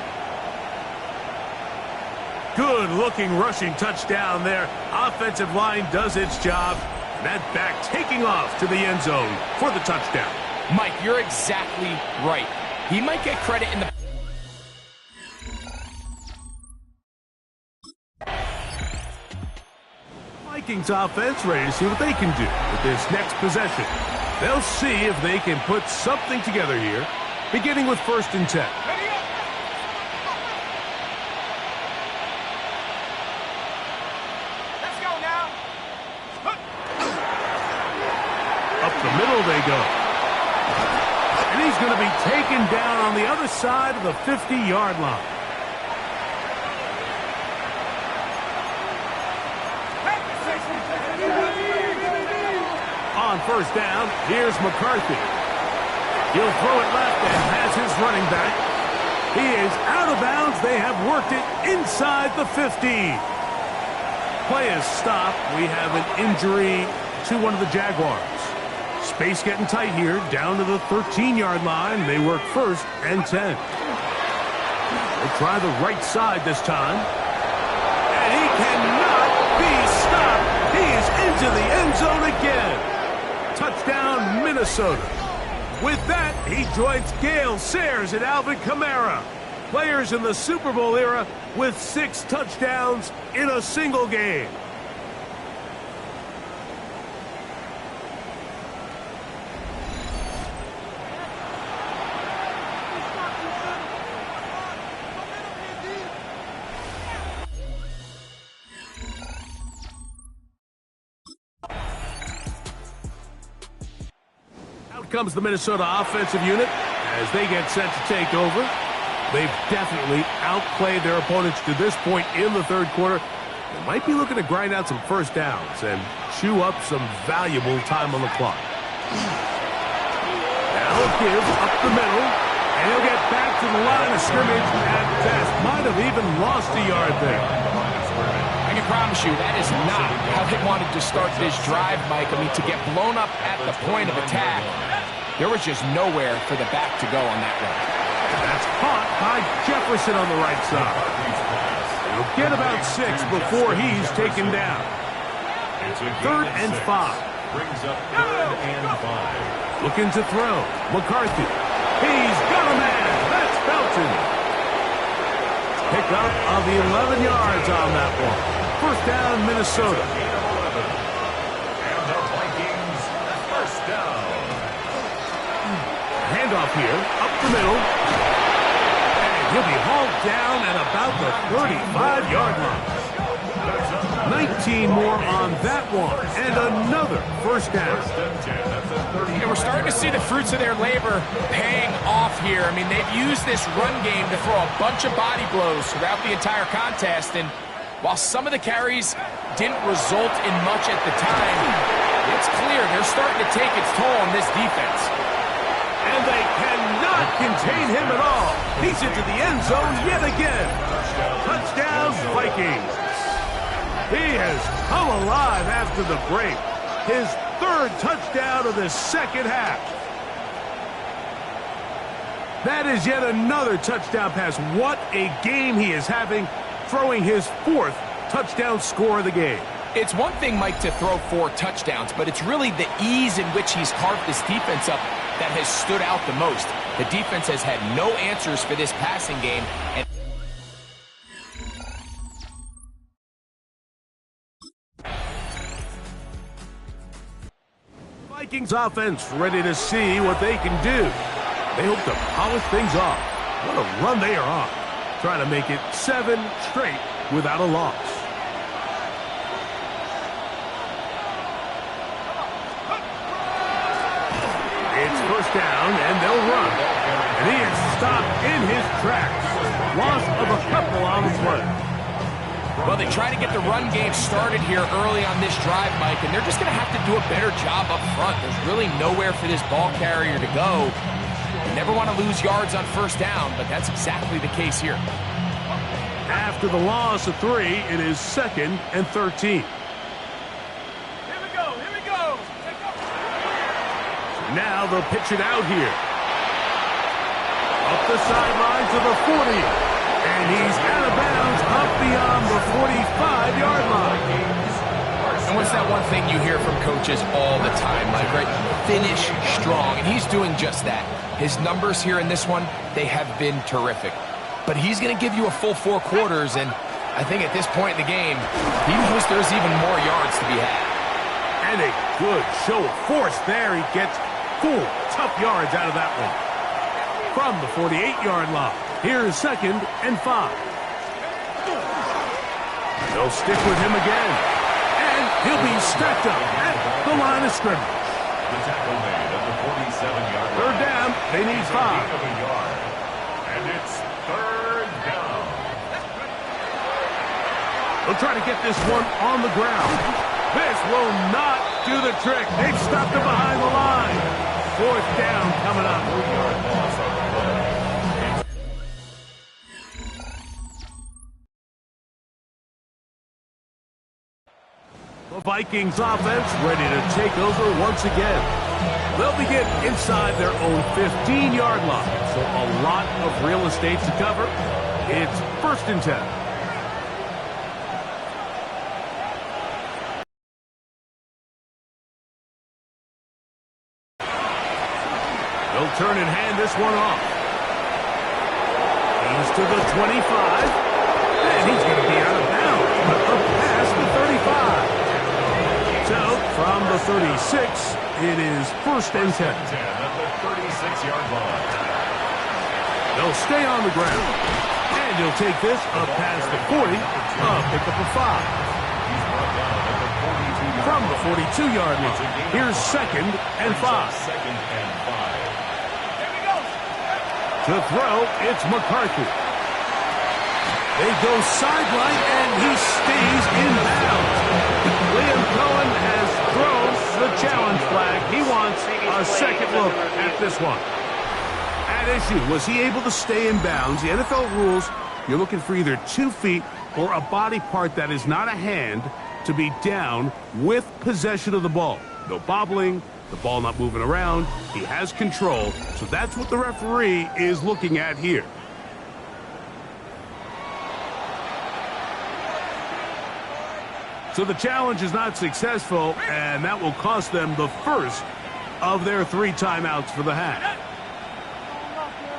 Good-looking rushing touchdown there. Offensive line does its job. That back taking off to the end zone for the touchdown. Mike, you're exactly right. He might get credit in the... Vikings offense ready to see what they can do with this next possession. They'll see if they can put something together here, beginning with 1st and 10. The middle they go. And he's going to be taken down on the other side of the 50-yard line. On 1st down, here's McCarthy. He'll throw it left and has his running back. He is out of bounds. They have worked it inside the 50. Play is stopped. We have an injury to one of the Jaguars. Space getting tight here, down to the 13-yard line. They work 1st and 10. They'll try the right side this time. And he cannot be stopped. He is into the end zone again. Touchdown, Minnesota. With that, he joins Gale Sayers and Alvin Kamara, players in the Super Bowl era with 6 touchdowns in a single game. Comes the Minnesota offensive unit. as they get set to take over. They've definitely outplayed their opponents to this point in the third quarter. They might be looking to grind out some first downs and chew up some valuable time on the clock. Now he'll give up the middle, and he'll get back to the line of scrimmage at best. Might have even lost a yard there. I can promise you that is not how they wanted to start this drive, Mike. I mean, to get blown up at the point of attack, there was just nowhere for the back to go on that run. That's caught by Jefferson on the right side. He'll get about 6 before he's taken down. 3rd and 5. Brings up 3rd and 5. Looking to throw. McCarthy. He's got a man. That's Belton. Pick up of the 11 yards on that one. First down, Minnesota. And the Vikings, first down. Handoff here, up the middle. And he'll be hauled down at about the 35-yard line. 19 more on that one, and another first down. And we're starting to see the fruits of their labor paying off here. I mean, they've used this run game to throw a bunch of body blows throughout the entire contest, and while some of the carries didn't result in much at the time, it's clear they're starting to take its toll on this defense. And they cannot contain him at all. He's into the end zone yet again. Touchdown, Vikings. He has come alive after the break. His 3rd touchdown of the second half. That is yet another touchdown pass. What a game he is having, throwing his 4th touchdown score of the game. It's one thing, Mike, to throw 4 touchdowns, but it's really the ease in which he's carved this defense up that has stood out the most. The defense has had no answers for this passing game. And Vikings offense ready to see what they can do. They hope to polish things off. What a run they are on. Trying to make it 7 straight without a loss. It's first down, and they'll run. And he is stopped in his tracks. Loss of a couple on the play. well, they try to get the run game started here early on this drive, Mike, and they're just going to have to do a better job up front. There's really nowhere for this ball carrier to go. You never want to lose yards on first down, but that's exactly the case here. After the loss of 3, it is 2nd and 13. Here we go, here we go. Now they'll pitch it out here. Up the sideline to the 40. And he's out of bounds up beyond the 45-yard line. And what's that one thing you hear from coaches all the time, Mike, right? Finish strong, and he's doing just that. His numbers here in this one, they have been terrific. But he's going to give you a full 4 quarters, and I think at this point in the game, he knows there's even more yards to be had. And a good show of force there. He gets 4 tough yards out of that one. From the 48-yard line, here's 2nd and 5. They'll stick with him again. And he'll be stacked up at the line of scrimmage. The tackle made at the 47-yard line. 3rd down, they need 5. And it's 3rd down. They'll try to get this one on the ground. This will not do the trick. They've stopped him behind the line. 4th down coming up. 3-yard loss on the play. The Vikings offense ready to take over once again. They'll begin inside their own 15-yard line, so a lot of real estate to cover. It's 1st and 10. They'll turn and hand this one off. He's to the 25, and he's going to be out of bounds, but up past the 35. So, from the 36, it is 1st and 10. At the 36-yard line. They'll stay on the ground. And he'll take this up past the 40. Pick up a 5. From the 42-yard line, here's 2nd and 5. 2nd and 5. Here we go. To throw, it's McCarthy. They go sideline, and he stays in bounds. Liam Cohen has thrown the challenge flag. He wants a second look at this one. At issue, was he able to stay in bounds? The NFL rules, you're looking for either 2 feet or a body part that is not a hand to be down with possession of the ball. No bobbling, the ball not moving around. He has control, so that's what the referee is looking at here. So the challenge is not successful, and that will cost them the first of their 3 timeouts for the half.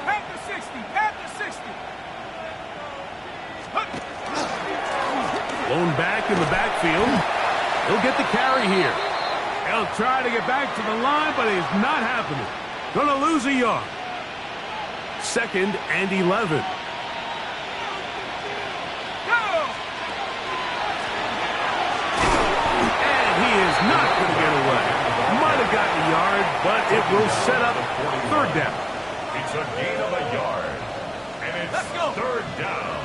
At the 60, at the 60. Blown back in the backfield. He'll get the carry here. He'll try to get back to the line, but it's not happening. Gonna lose a yard. 2nd and 11. Not going to get away. Might have gotten a yard, but it will set up 3rd down. It's a gain of a yard, and it's 3rd down.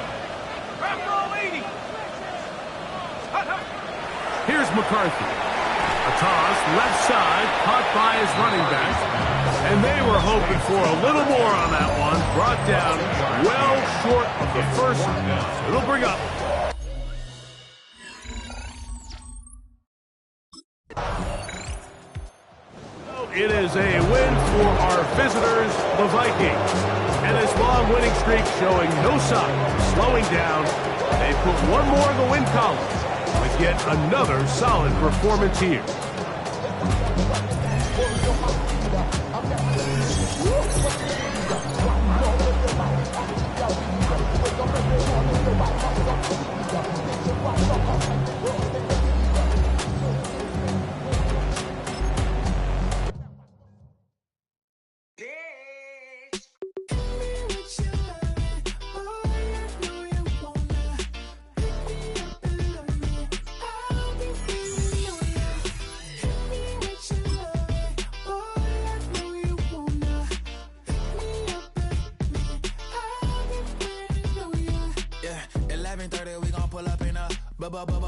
Rock roll 80. Here's McCarthy. A toss, left side, caught by his running back. And they were hoping for a little more on that one. Brought down well short of the first. It'll bring up it is a win for our visitors, the Vikings. And this long winning streak showing no sign of slowing down. They put one more in the win column with yet another solid performance here.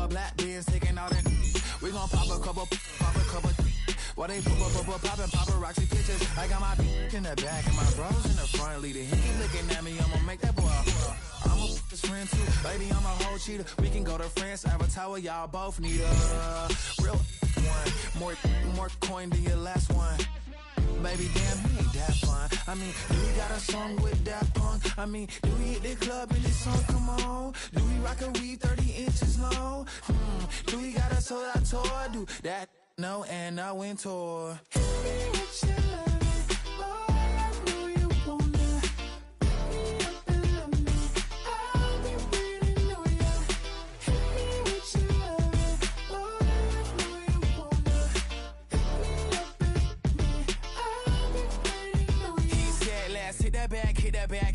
Black beans taking out it. We gon' pop a couple. While they poppin' paparazzi pictures. I got my in the back and my brothers in the front leader. He keep looking at me, I'ma make that boy. I'ma his friend too. Baby, I'm a whole cheater. We can go to France, Avatar, y'all both need a real one. More coin than your last one. Baby, damn, he ain't that fun. I mean, do we got a song with that punk? I mean, do we hit the club in this song? Come on. Do we rock a weave 30 inches long? Do we got a sold out tour? Do that? No, and I went tour.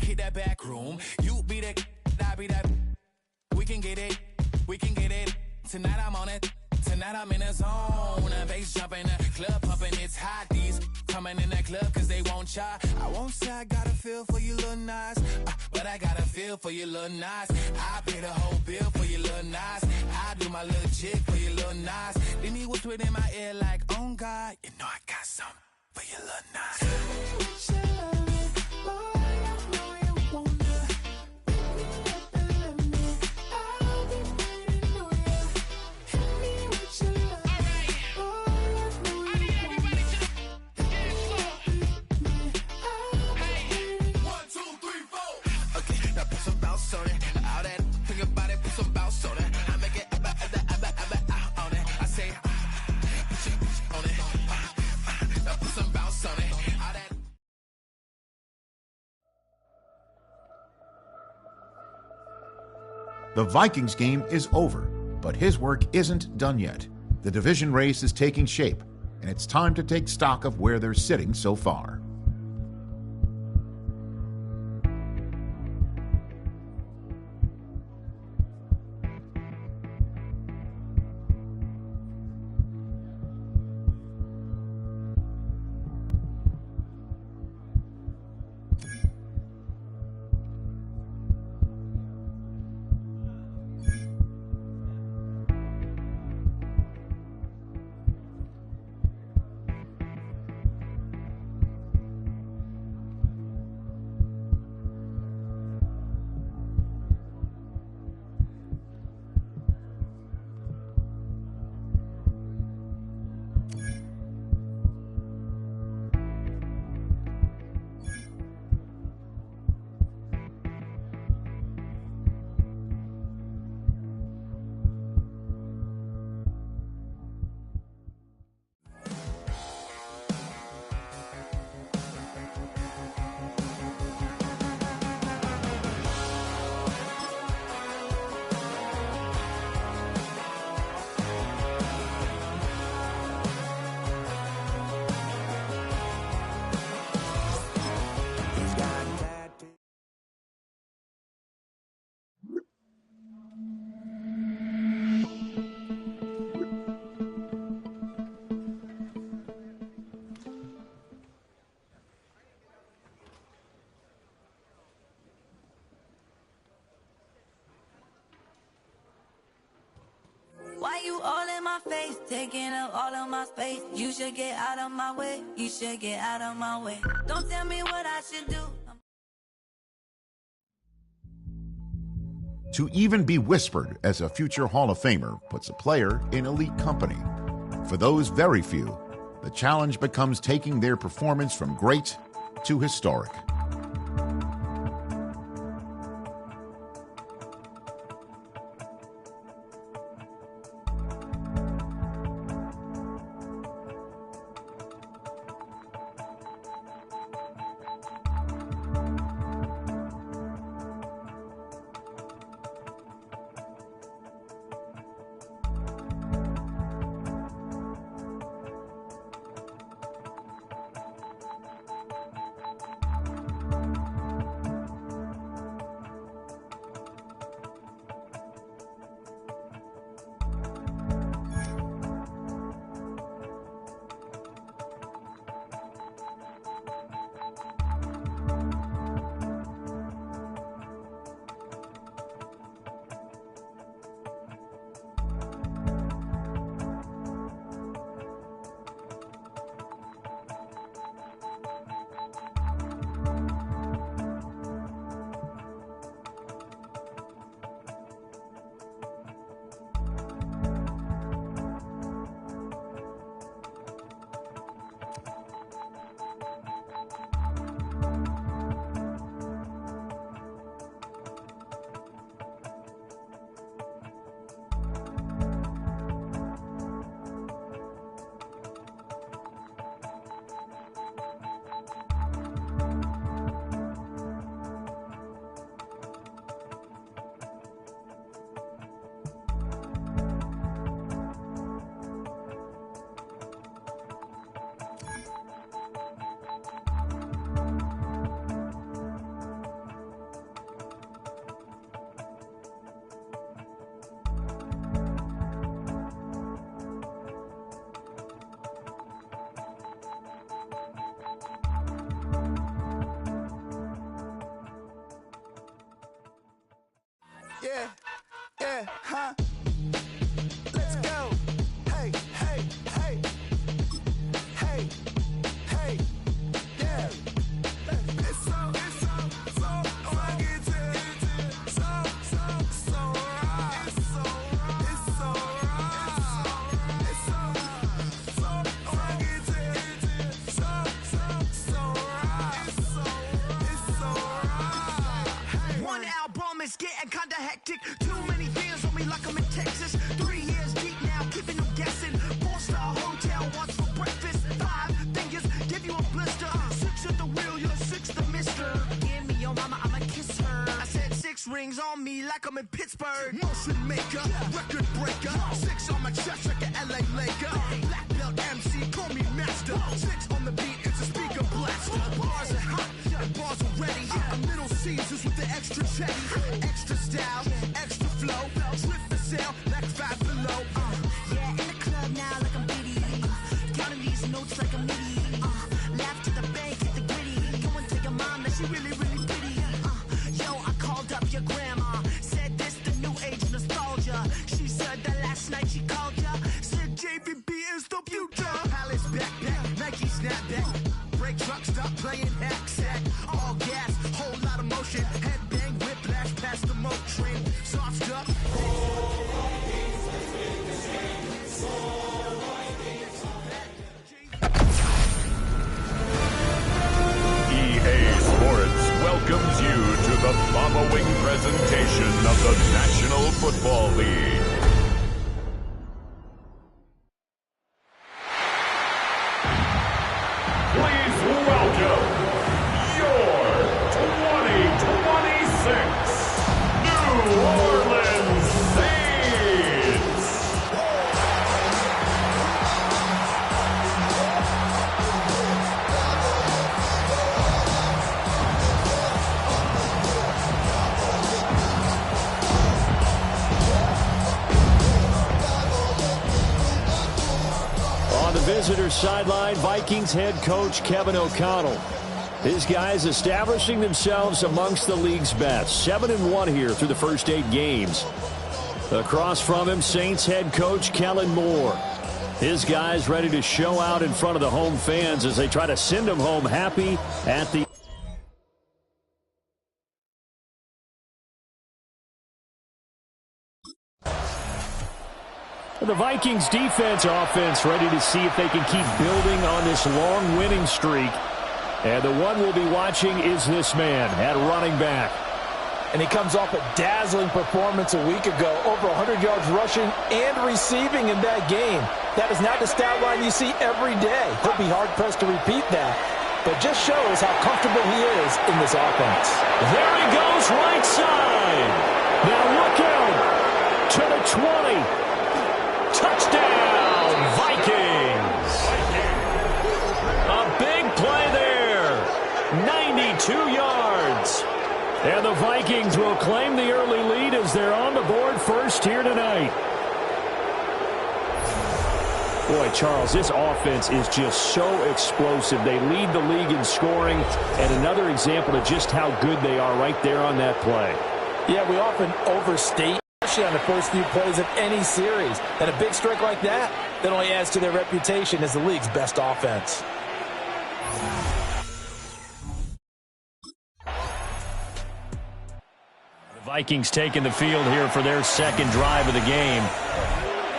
Hit that back room. You be the, I be that. We can get it. Tonight I'm on it. Tonight I'm in a zone. Bass jumping, club pumping, it's hot. These coming in that club cause they won't try. I won't say I got a feel for you little nice, but I got a feel for you little nice. I pay the whole bill for you little nice. I do my little jig for you little nice. Then he whisper in my ear like, oh God, you know I got something for you little nice. The Vikings game is over, but his work isn't done yet. The division race is taking shape, and it's time to take stock of where they're sitting so far. my face, taking up all of my space. You should get out of my way. You should get out of my way. Don't tell me what I should do. To even be whispered as a future Hall of Famer puts a player in elite company. For those very few, the challenge becomes taking their performance from great to historic. Yeah, yeah, huh? Let's go. Hey, hey, hey. Hey, hey, yeah. It's so fucking so right. It's so right. It's so fucking so right. One album is getting kinda hectic. Too many fans on me like I'm in Texas. 3 years deep now, keeping them guessing. 4-star hotel, what's for breakfast? 5 fingers, give you a blister. 6 at the wheel, you're 6 the mister. Give me your mama, I'ma kiss her. I said 6 rings on me like I'm in Pittsburgh. Motion maker, record breaker. 6 on my chest like an LA Laker. Black belt MC, call me master. 6 on the beat, it's a speaker blaster. Bars are hot, and bars are ready. A Little Caesars with the extra check. Extra style, extra flow. Slip for sale, like 5 below. Yeah, in the club now like I'm Diddy. Counting these notes like I'm Nitty. Laugh to the bank, hit the gritty. Go and tell your mom that she really, really pretty. Yo, I called up your grandma. Said this the new age nostalgia. She said that last night she called ya. Said JVP is the future. Palace backpack, Nike snapback. Break truck, stop playing hack sack. All gas, whole lot of motion. Headbang, whiplash, past the moat train. Soft stuff. EA Sports welcomes you to the following presentation of the National Football League. Please welcome your 2026 New Orleans Saints. On the visitor sideline, Vikings head coach Kevin O'Connell. His guys establishing themselves amongst the league's best. 7-1 here through the first 8 games. Across from him, Saints head coach Kellen Moore. His guys ready to show out in front of the home fans as they try to send them home happy at the... The Vikings defense offense ready to see if they can keep building on this long winning streak. And the one we'll be watching is this man at running back. And he comes off a dazzling performance a week ago, over 100 yards rushing and receiving in that game. That is not the stat line you see every day. He'll be hard-pressed to repeat that, but just shows how comfortable he is in this offense. There he goes, right side. Now look out to the 20. Touchdown, Vikings. A big play there. 92 yards. And the Vikings will claim the early lead as they're on the board first here tonight. Boy, Charles, this offense is just so explosive. They lead the league in scoring, and another example of just how good they are right there on that play. Yeah, we often overstate, especially on the first few plays of any series. And a big strike like that only adds to their reputation as the league's best offense. The Vikings taking the field here for their second drive of the game.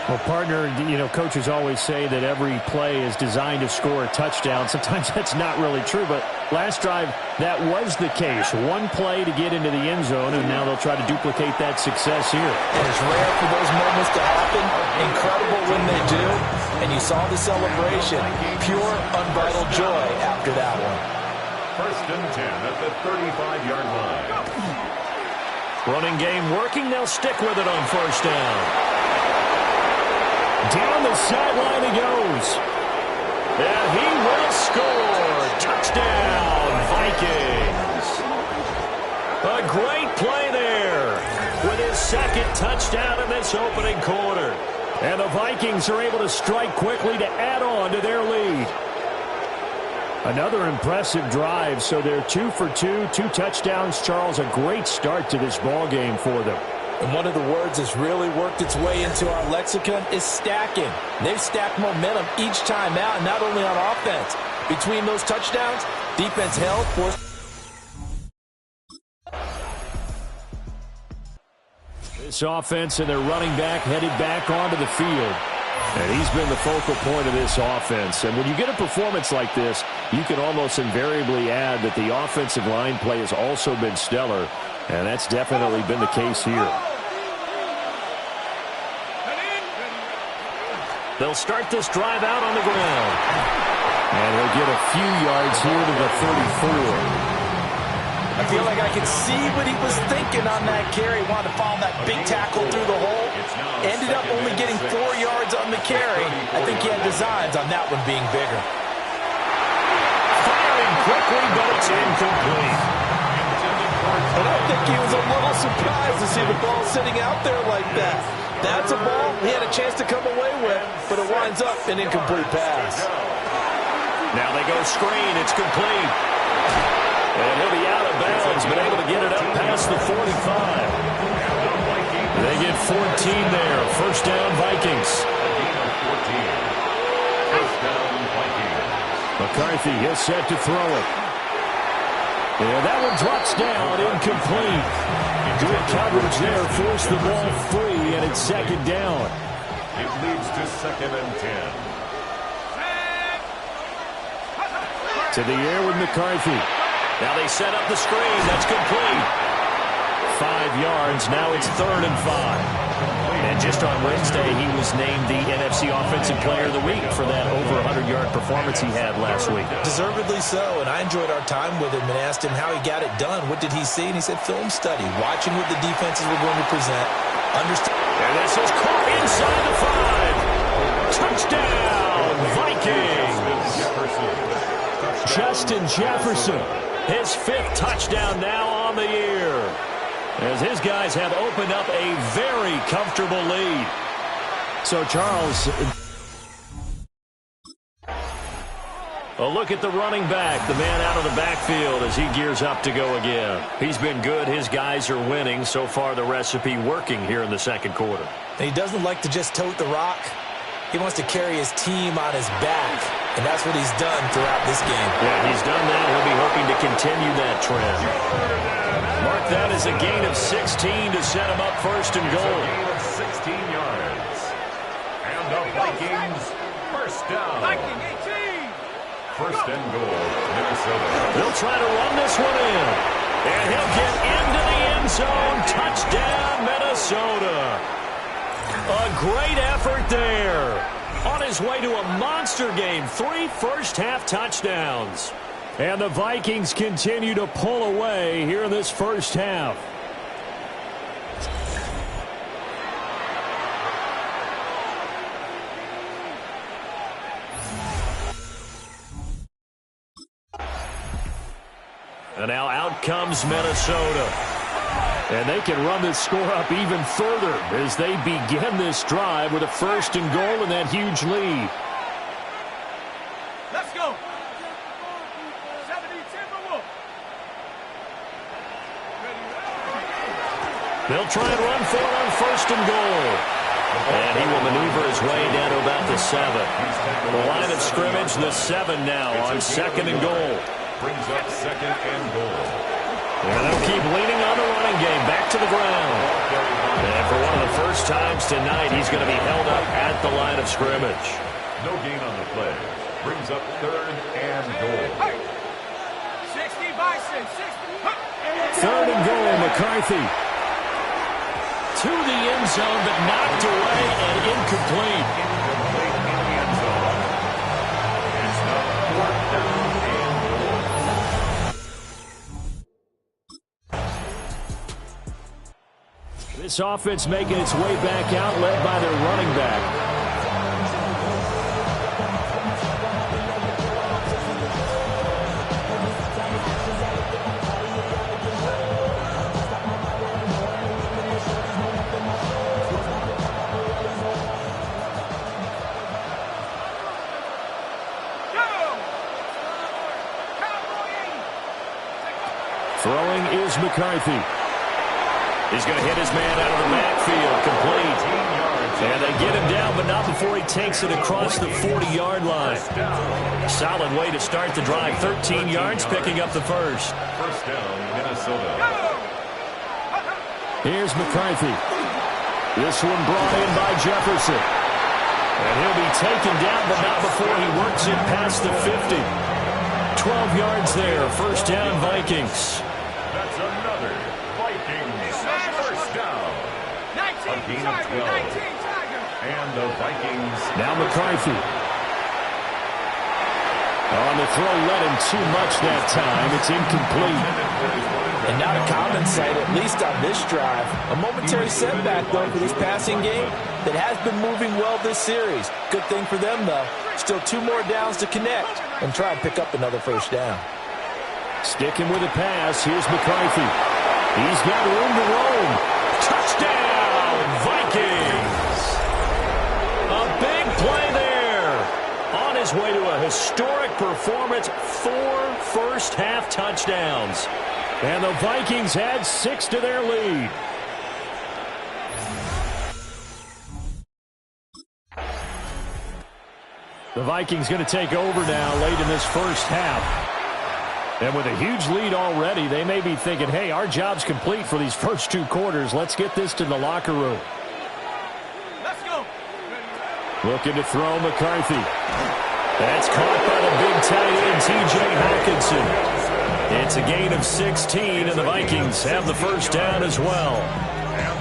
Well, partner, coaches always say that every play is designed to score a touchdown. Sometimes that's not really true, but last drive, that was the case. One play to get into the end zone, and now they'll try to duplicate that success here. And it's rare for those moments to happen. Incredible when they do. And you saw the celebration. Pure, unbridled joy after that one. First and 10 at the 35-yard line. Running game working. They'll stick with it on first down. Down the sideline he goes. And he will score. Touchdown, Vikings. A great play there with his second touchdown in this opening quarter. And the Vikings are able to strike quickly to add on to their lead. Another impressive drive, so they're 2 for 2, 2 touchdowns. Charles, a great start to this ball game for them. And one of the words that's really worked its way into our lexicon is stacking. They've stacked momentum each time out, and not only on offense. Between those touchdowns, defense held, forced. This offense and their running back headed back onto the field. And he's been the focal point of this offense. And when you get a performance like this, you can almost invariably add that the offensive line play has also been stellar. And that's definitely been the case here. They'll start this drive out on the ground. And he'll get a few yards here to the 34. I feel like I can see what he was thinking on that carry. Wanted to follow that big tackle through the hole. Ended up only getting 4 yards on the carry. I think he had designs on that one being bigger. Firing quickly, but it's incomplete. And I think he was a little surprised to see the ball sitting out there like that. That's a ball he had a chance to come away with, but it winds up an incomplete pass. Now they go screen. It's complete. And he'll be out of bounds, but able to get it up past the 45. They get 14 there. First down, Vikings. McCarthy, he'll set to throw it. Yeah, that one drops down, incomplete. Good coverage there, forced the ball free, and it's second down. It leads to second and 10. To the air with McCarthy. Now they set up the screen. That's complete. 5 yards. Now it's 3rd and 5. And just on Wednesday, he was named the NFC Offensive Player of the Week for that over 100-yard performance he had last week. Deservedly so, and I enjoyed our time with him and asked him how he got it done. What did he see? And he said film study, watching what the defenses were going to present. And this is caught inside the 5. Touchdown, Vikings. Justin Jefferson. His 5th touchdown now on the year, as his guys have opened up a very comfortable lead. So, Charles, A look at the running back, the man out of the backfield as he gears up to go again. He's been good. His guys are winning. So far, the recipe working here in the second quarter. And he doesn't like to just tote the rock. He wants to carry his team on his back, and that's what he's done throughout this game. Yeah, he's done that. He'll be hoping to continue that trend. Mark that as a gain of 16 to set him up first and goal. Gain of 16 yards. And the Vikings first down. Viking 18. First and goal, Minnesota. They'll try to run this one in. And he'll get into the end zone. Touchdown, Minnesota. A great effort there. On his way to a monster game. 3 first-half touchdowns. And the Vikings continue to pull away here in this first half. And now out comes Minnesota. And they can run this score up even further as they begin this drive with a first and goal and that huge lead. Let's go. 70 Timberwolves. They'll try and run for it on first and goal. And he will maneuver his way down to about the 7. The line of scrimmage, the 7 now on second and goal. Brings up second and goal. And they'll keep leaning on the running game back to the ground. And for one of the first times tonight, he's going to be held up at the line of scrimmage. No gain on the play. Brings up third and goal. 60 Bison, 60. Third and goal, McCarthy. To the end zone, but knocked away and incomplete. Incomplete in the end zone. It's now fourth down and goal. This offense making its way back out, led by their running back. Throwing is McCarthy. He's going to hit his man out of the backfield, complete. And they get him down, but not before he takes it across the 40-yard line. Solid way to start the drive. 13 yards, picking up the first. First down, Minnesota. Here's McCarthy. This one brought in by Jefferson. And he'll be taken down, but not before he works it past the 50. 12 yards there. First down, Vikings. That's another Vikings first down. A gain of 12. And the Vikings. Now McCarthy. On the throw, led him too much that time. It's incomplete. And not a common sight, at least on this drive. A momentary setback, though, for this passing game that has been moving well this series. Good thing for them, though. Still 2 more downs to connect and try and pick up another first down. Sticking with a pass. Here's McCarthy. He's got room to roam. Touchdown, Vikings. A big play there. On his way to a historic performance, 4 first-half touchdowns. And the Vikings add 6 to their lead. The Vikings going to take over now late in this first half. And with a huge lead already, they may be thinking, hey, our job's complete for these first 2 quarters. Let's get this to the locker room. Let's go. Looking to throw McCarthy. That's caught by the big tight end, T.J. Hawkinson. It's a gain of 16, and the Vikings have the first down as well.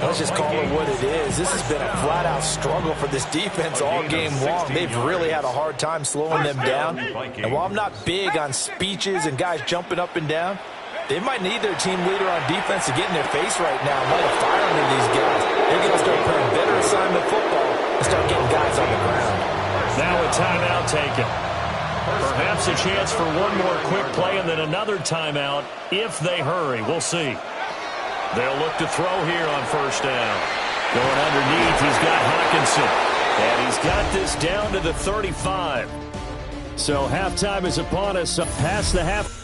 Let's just call it what it is. This has been a flat-out struggle for this defense all game long. They've really had a hard time slowing them down. And while I'm not big on speeches and guys jumping up and down, they might need their team leader on defense to get in their face right now and light a fire under these guys. They're going to start playing better assignment football and start getting guys on the ground. Now a timeout taken. Perhaps a chance for one more quick play and then another timeout if they hurry. We'll see. They'll look to throw here on first down. Going underneath, he's got Hawkinson. And he's got this down to the 35. So halftime is upon us. Past the half.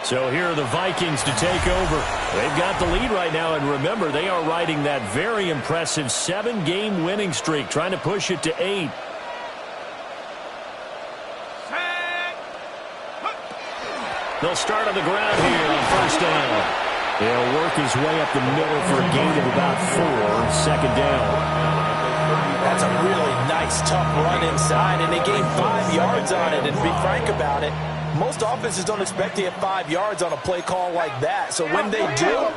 So here are the Vikings to take over. They've got the lead right now, and remember, they are riding that very impressive 7-game winning streak, trying to push it to 8. They'll start on the ground here on first down. He'll work his way up the middle for a gain of about 4. Second down. That's a really nice, tough run inside, and they gained 5 yards on it. And to be frank about it, most offenses don't expect to get 5 yards on a play call like that. So when they do,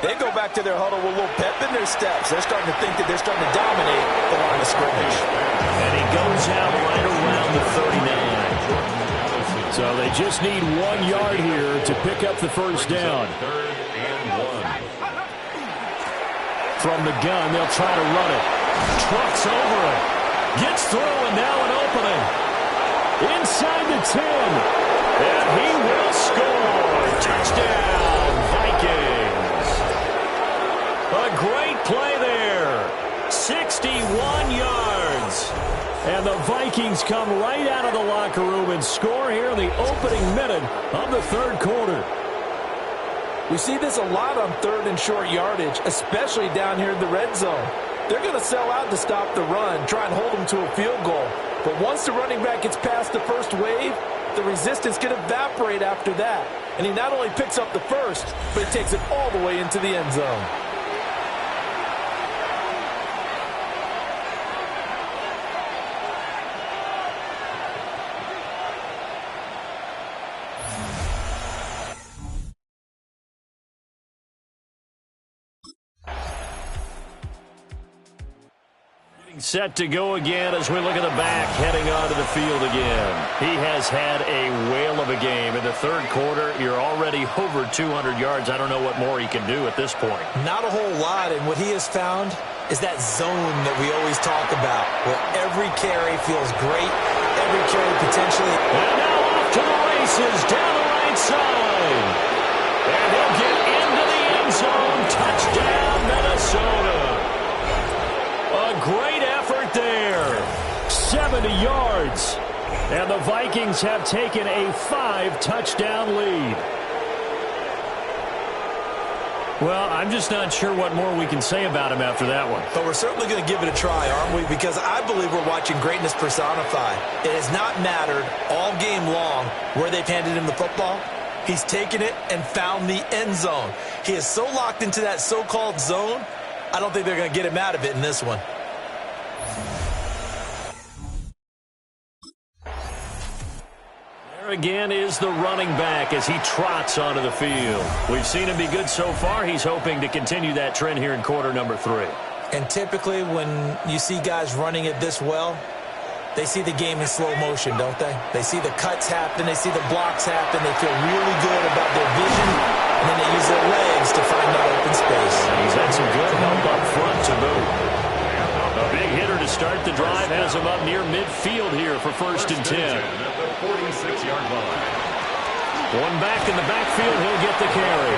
they go back to their huddle with a little pep in their steps. They're starting to think that they're starting to dominate the line of scrimmage. And he goes out right around the 39. So they just need 1 yard here to pick up the first down. From the gun, they'll try to run it. Trucks over it. Gets through, and now an opening. Inside the 10. And he will score. Touchdown, Vikings. A great play there. 61 yards. And the Vikings come right out of the locker room and score here in the opening minute of the third quarter. We see this a lot on third and short yardage, especially down here in the red zone. They're going to sell out to stop the run, try and hold them to a field goal. But once the running back gets past the first wave, the resistance can evaporate after that. And he not only picks up the first, but he takes it all the way into the end zone. Set to go again as we look at the back heading onto the field again. He has had a whale of a game. In the third quarter, you're already over 200 yards. I don't know what more he can do at this point. Not a whole lot, and what he has found is that zone that we always talk about, where every carry feels great, every carry potentially. And now off to the races, down the right side. And he'll get into the end zone. Touchdown, Minnesota. A great effort there. 70 yards. And the Vikings have taken a 5-touchdown lead. Well, I'm just not sure what more we can say about him after that one. But we're certainly going to give it a try, aren't we? Because I believe we're watching greatness personified. It has not mattered all game long where they've handed him the football. He's taken it and found the end zone. He is so locked into that so-called zone, I don't think they're going to get him out of it in this one. There again is the running back as he trots onto the field. We've seen him be good so far. He's hoping to continue that trend here in quarter number 3. And typically when you see guys running it this well, they see the game in slow motion, don't they? They see the cuts happen. They see the blocks happen. They feel really good about their vision. And then they use their legs to find that open space. He's had some good help up front to boot. A big hitter to start the drive has him up near midfield here for first and 10. 46-yard line. One back in the backfield, he'll get the carry.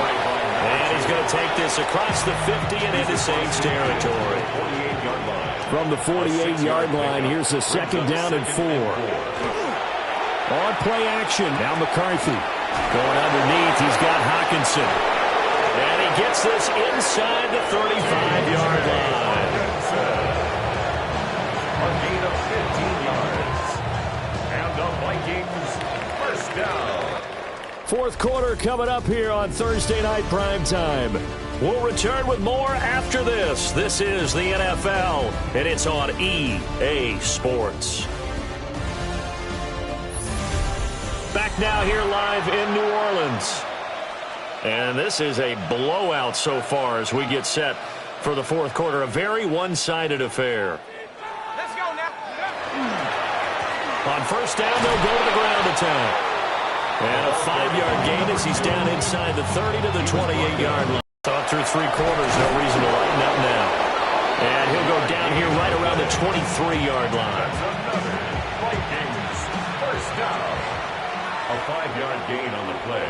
And he's going to take this across the 50 and into Saints territory. From the 48-yard line, here's a second down and 4. On play action, now McCarthy. Going underneath, he's got Hawkinson. And he gets this inside the 35-yard line. A gain of 15 yards. And the Vikings first down. Fourth quarter coming up here on Thursday Night Primetime. We'll return with more after this. This is the NFL, and it's on EA Sports. Back now here live in New Orleans. And this is a blowout so far as we get set for the fourth quarter. A very one-sided affair. Let's go now. On first down, they'll go to the ground attack. And a 5-yard gain as he's down inside the 30 to the 28-yard line. Thought through 3 quarters, no reason to lighten up now. And he'll go down here right around the 23-yard line. Vikings first down. A 5-yard gain on the play.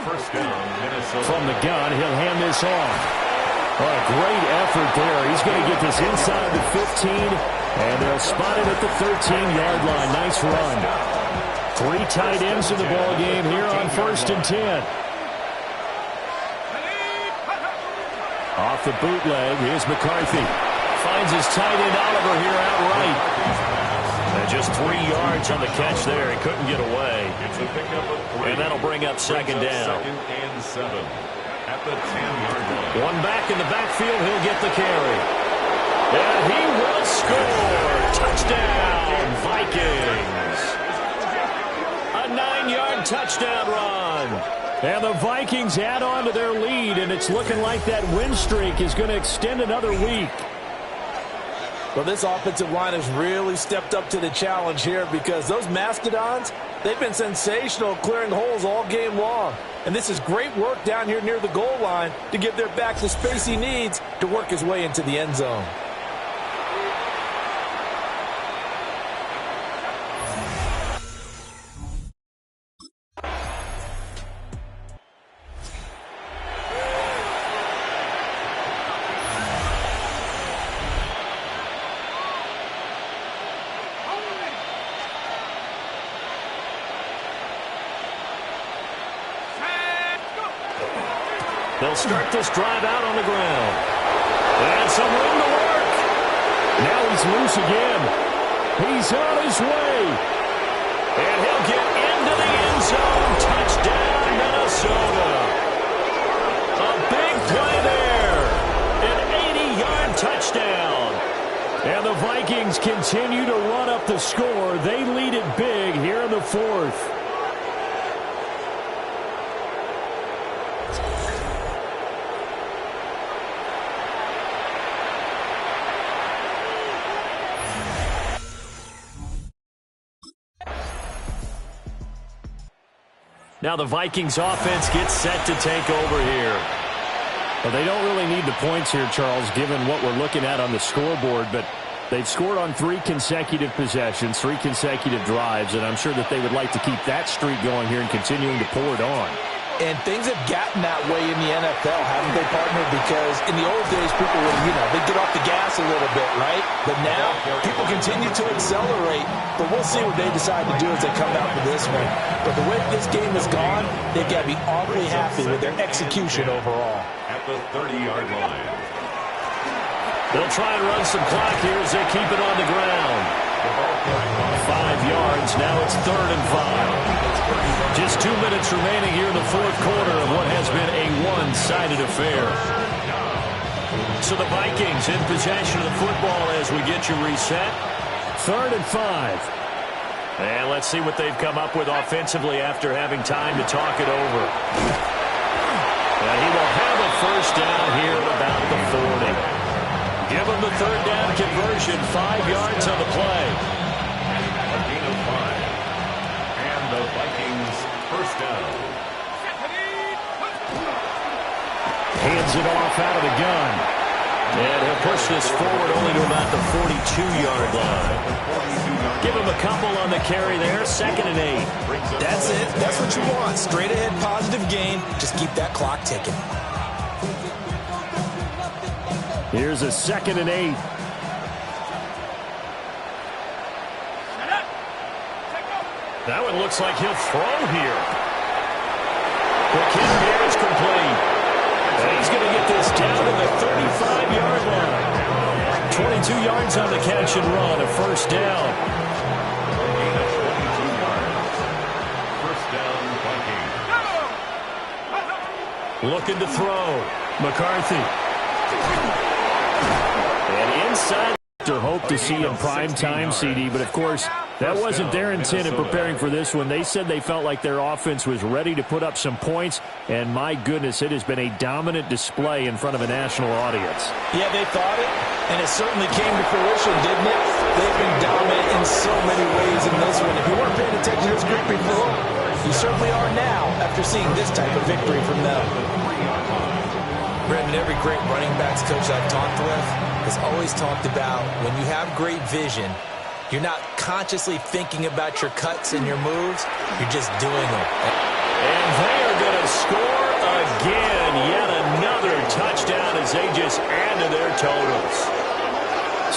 First down, Minnesota. From the gun, he'll hand this off. A great effort there. He's going to get this inside the 15 And they'll spot it at the 13-yard line. Nice run. 3 tight ends in the ball game here on 1st and 10. Off the bootleg, here's McCarthy. Finds his tight end Oliver here outright. And just 3 yards on the catch there. He couldn't get away. It's a pickup of 3. And that'll bring up second down. 2nd and 7 at the 10-yard line. One back in the backfield, he'll get the carry. And he will score. Touchdown, Vikings. A 9-yard touchdown run. And the Vikings add on to their lead, and it's looking like that win streak is going to extend another week. Well, this offensive line has really stepped up to the challenge here because those Mastodons, they've been sensational clearing holes all game long. And this is great work down here near the goal line to give their back the space he needs to work his way into the end zone. They'll start this drive out on the ground. And some room to work. Now he's loose again. He's on his way. And he'll get into the end zone. Touchdown, Minnesota. A big play there. An 80-yard touchdown. And the Vikings continue to run up the score. They lead it big here in the 4th. Now the Vikings offense gets set to take over here. Well, they don't really need the points here, Charles, given what we're looking at on the scoreboard, but they've scored on 3 consecutive possessions, 3 consecutive drives, and I'm sure that they would like to keep that streak going here and continuing to pour it on. And things have gotten that way in the NFL, haven't they, partner? Because in the old days, people would, they'd get off the gas a little bit, right? But now, people continue to accelerate. But we'll see what they decide to do as they come out for this one. But the way this game has gone, they've got to be awfully happy with their execution overall. At the 30-yard line. They'll try and run some clock here as they keep it on the ground. 5 yards. Now it's 3rd and 5. Just 2 minutes remaining here in the 4th quarter of what has been a one-sided affair. So the Vikings in possession of the football as we get you reset. 3rd and 5. And let's see what they've come up with offensively after having time to talk it over. And he will have a first down here at about the 40. Give him the 3rd down conversion. 5 yards on the play. A gain of 5. And the Vikings first down. Hands it off out of the gun. And he'll push this forward only to about the 42-yard line. Give him a couple on the carry there. 2nd and 8. That's it. That's what you want. Straight ahead positive gain. Just keep that clock ticking. Here's a 2nd and 8. That one looks like he'll throw here. The kick here is complete. And he's going to get this down to the 35-yard line. 22 yards on the catch and run, a first down. First down, Vikings. Looking to throw. McCarthy. And inside, hope to see in prime time, CD, but of course, that wasn't their intent in preparing for this one. They said they felt like their offense was ready to put up some points, and my goodness, it has been a dominant display in front of a national audience. Yeah, they thought it, and it certainly came to fruition, didn't it? They've been dominant in so many ways in this one. If you weren't paying attention to this group before, you certainly are now after seeing this type of victory from them. Brendan, every great running backs coach I've talked with has always talked about when you have great vision, you're not consciously thinking about your cuts and your moves, you're just doing them. And they are going to score again. Yet another touchdown as they just add to their totals.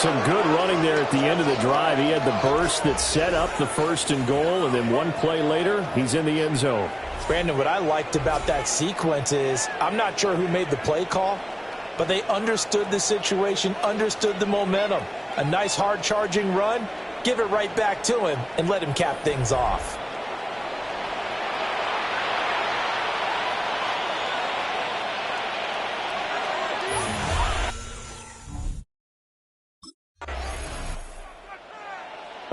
Some good running there at the end of the drive. He had the burst that set up the 1st and goal, and then one play later, he's in the end zone. Brandon, what I liked about that sequence is I'm not sure who made the play call, but they understood the situation, understood the momentum. A nice hard-charging run, give it right back to him, and let him cap things off.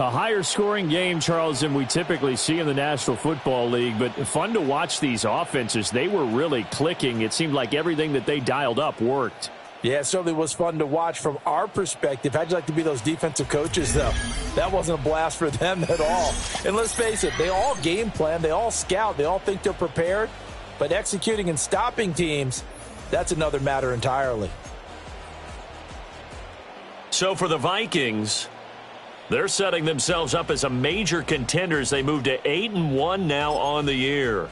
A higher scoring game, Charles, than we typically see in the National Football League, but fun to watch these offenses. They were really clicking. It seemed like everything that they dialed up worked. Yeah, it certainly was fun to watch from our perspective. How'd you like to be those defensive coaches, though? That wasn't a blast for them at all. And let's face it, they all game plan, they all scout, they all think they're prepared, but executing and stopping teams, that's another matter entirely. So for the Vikings, they're setting themselves up as a major contender as they move to 8-1 now on the year.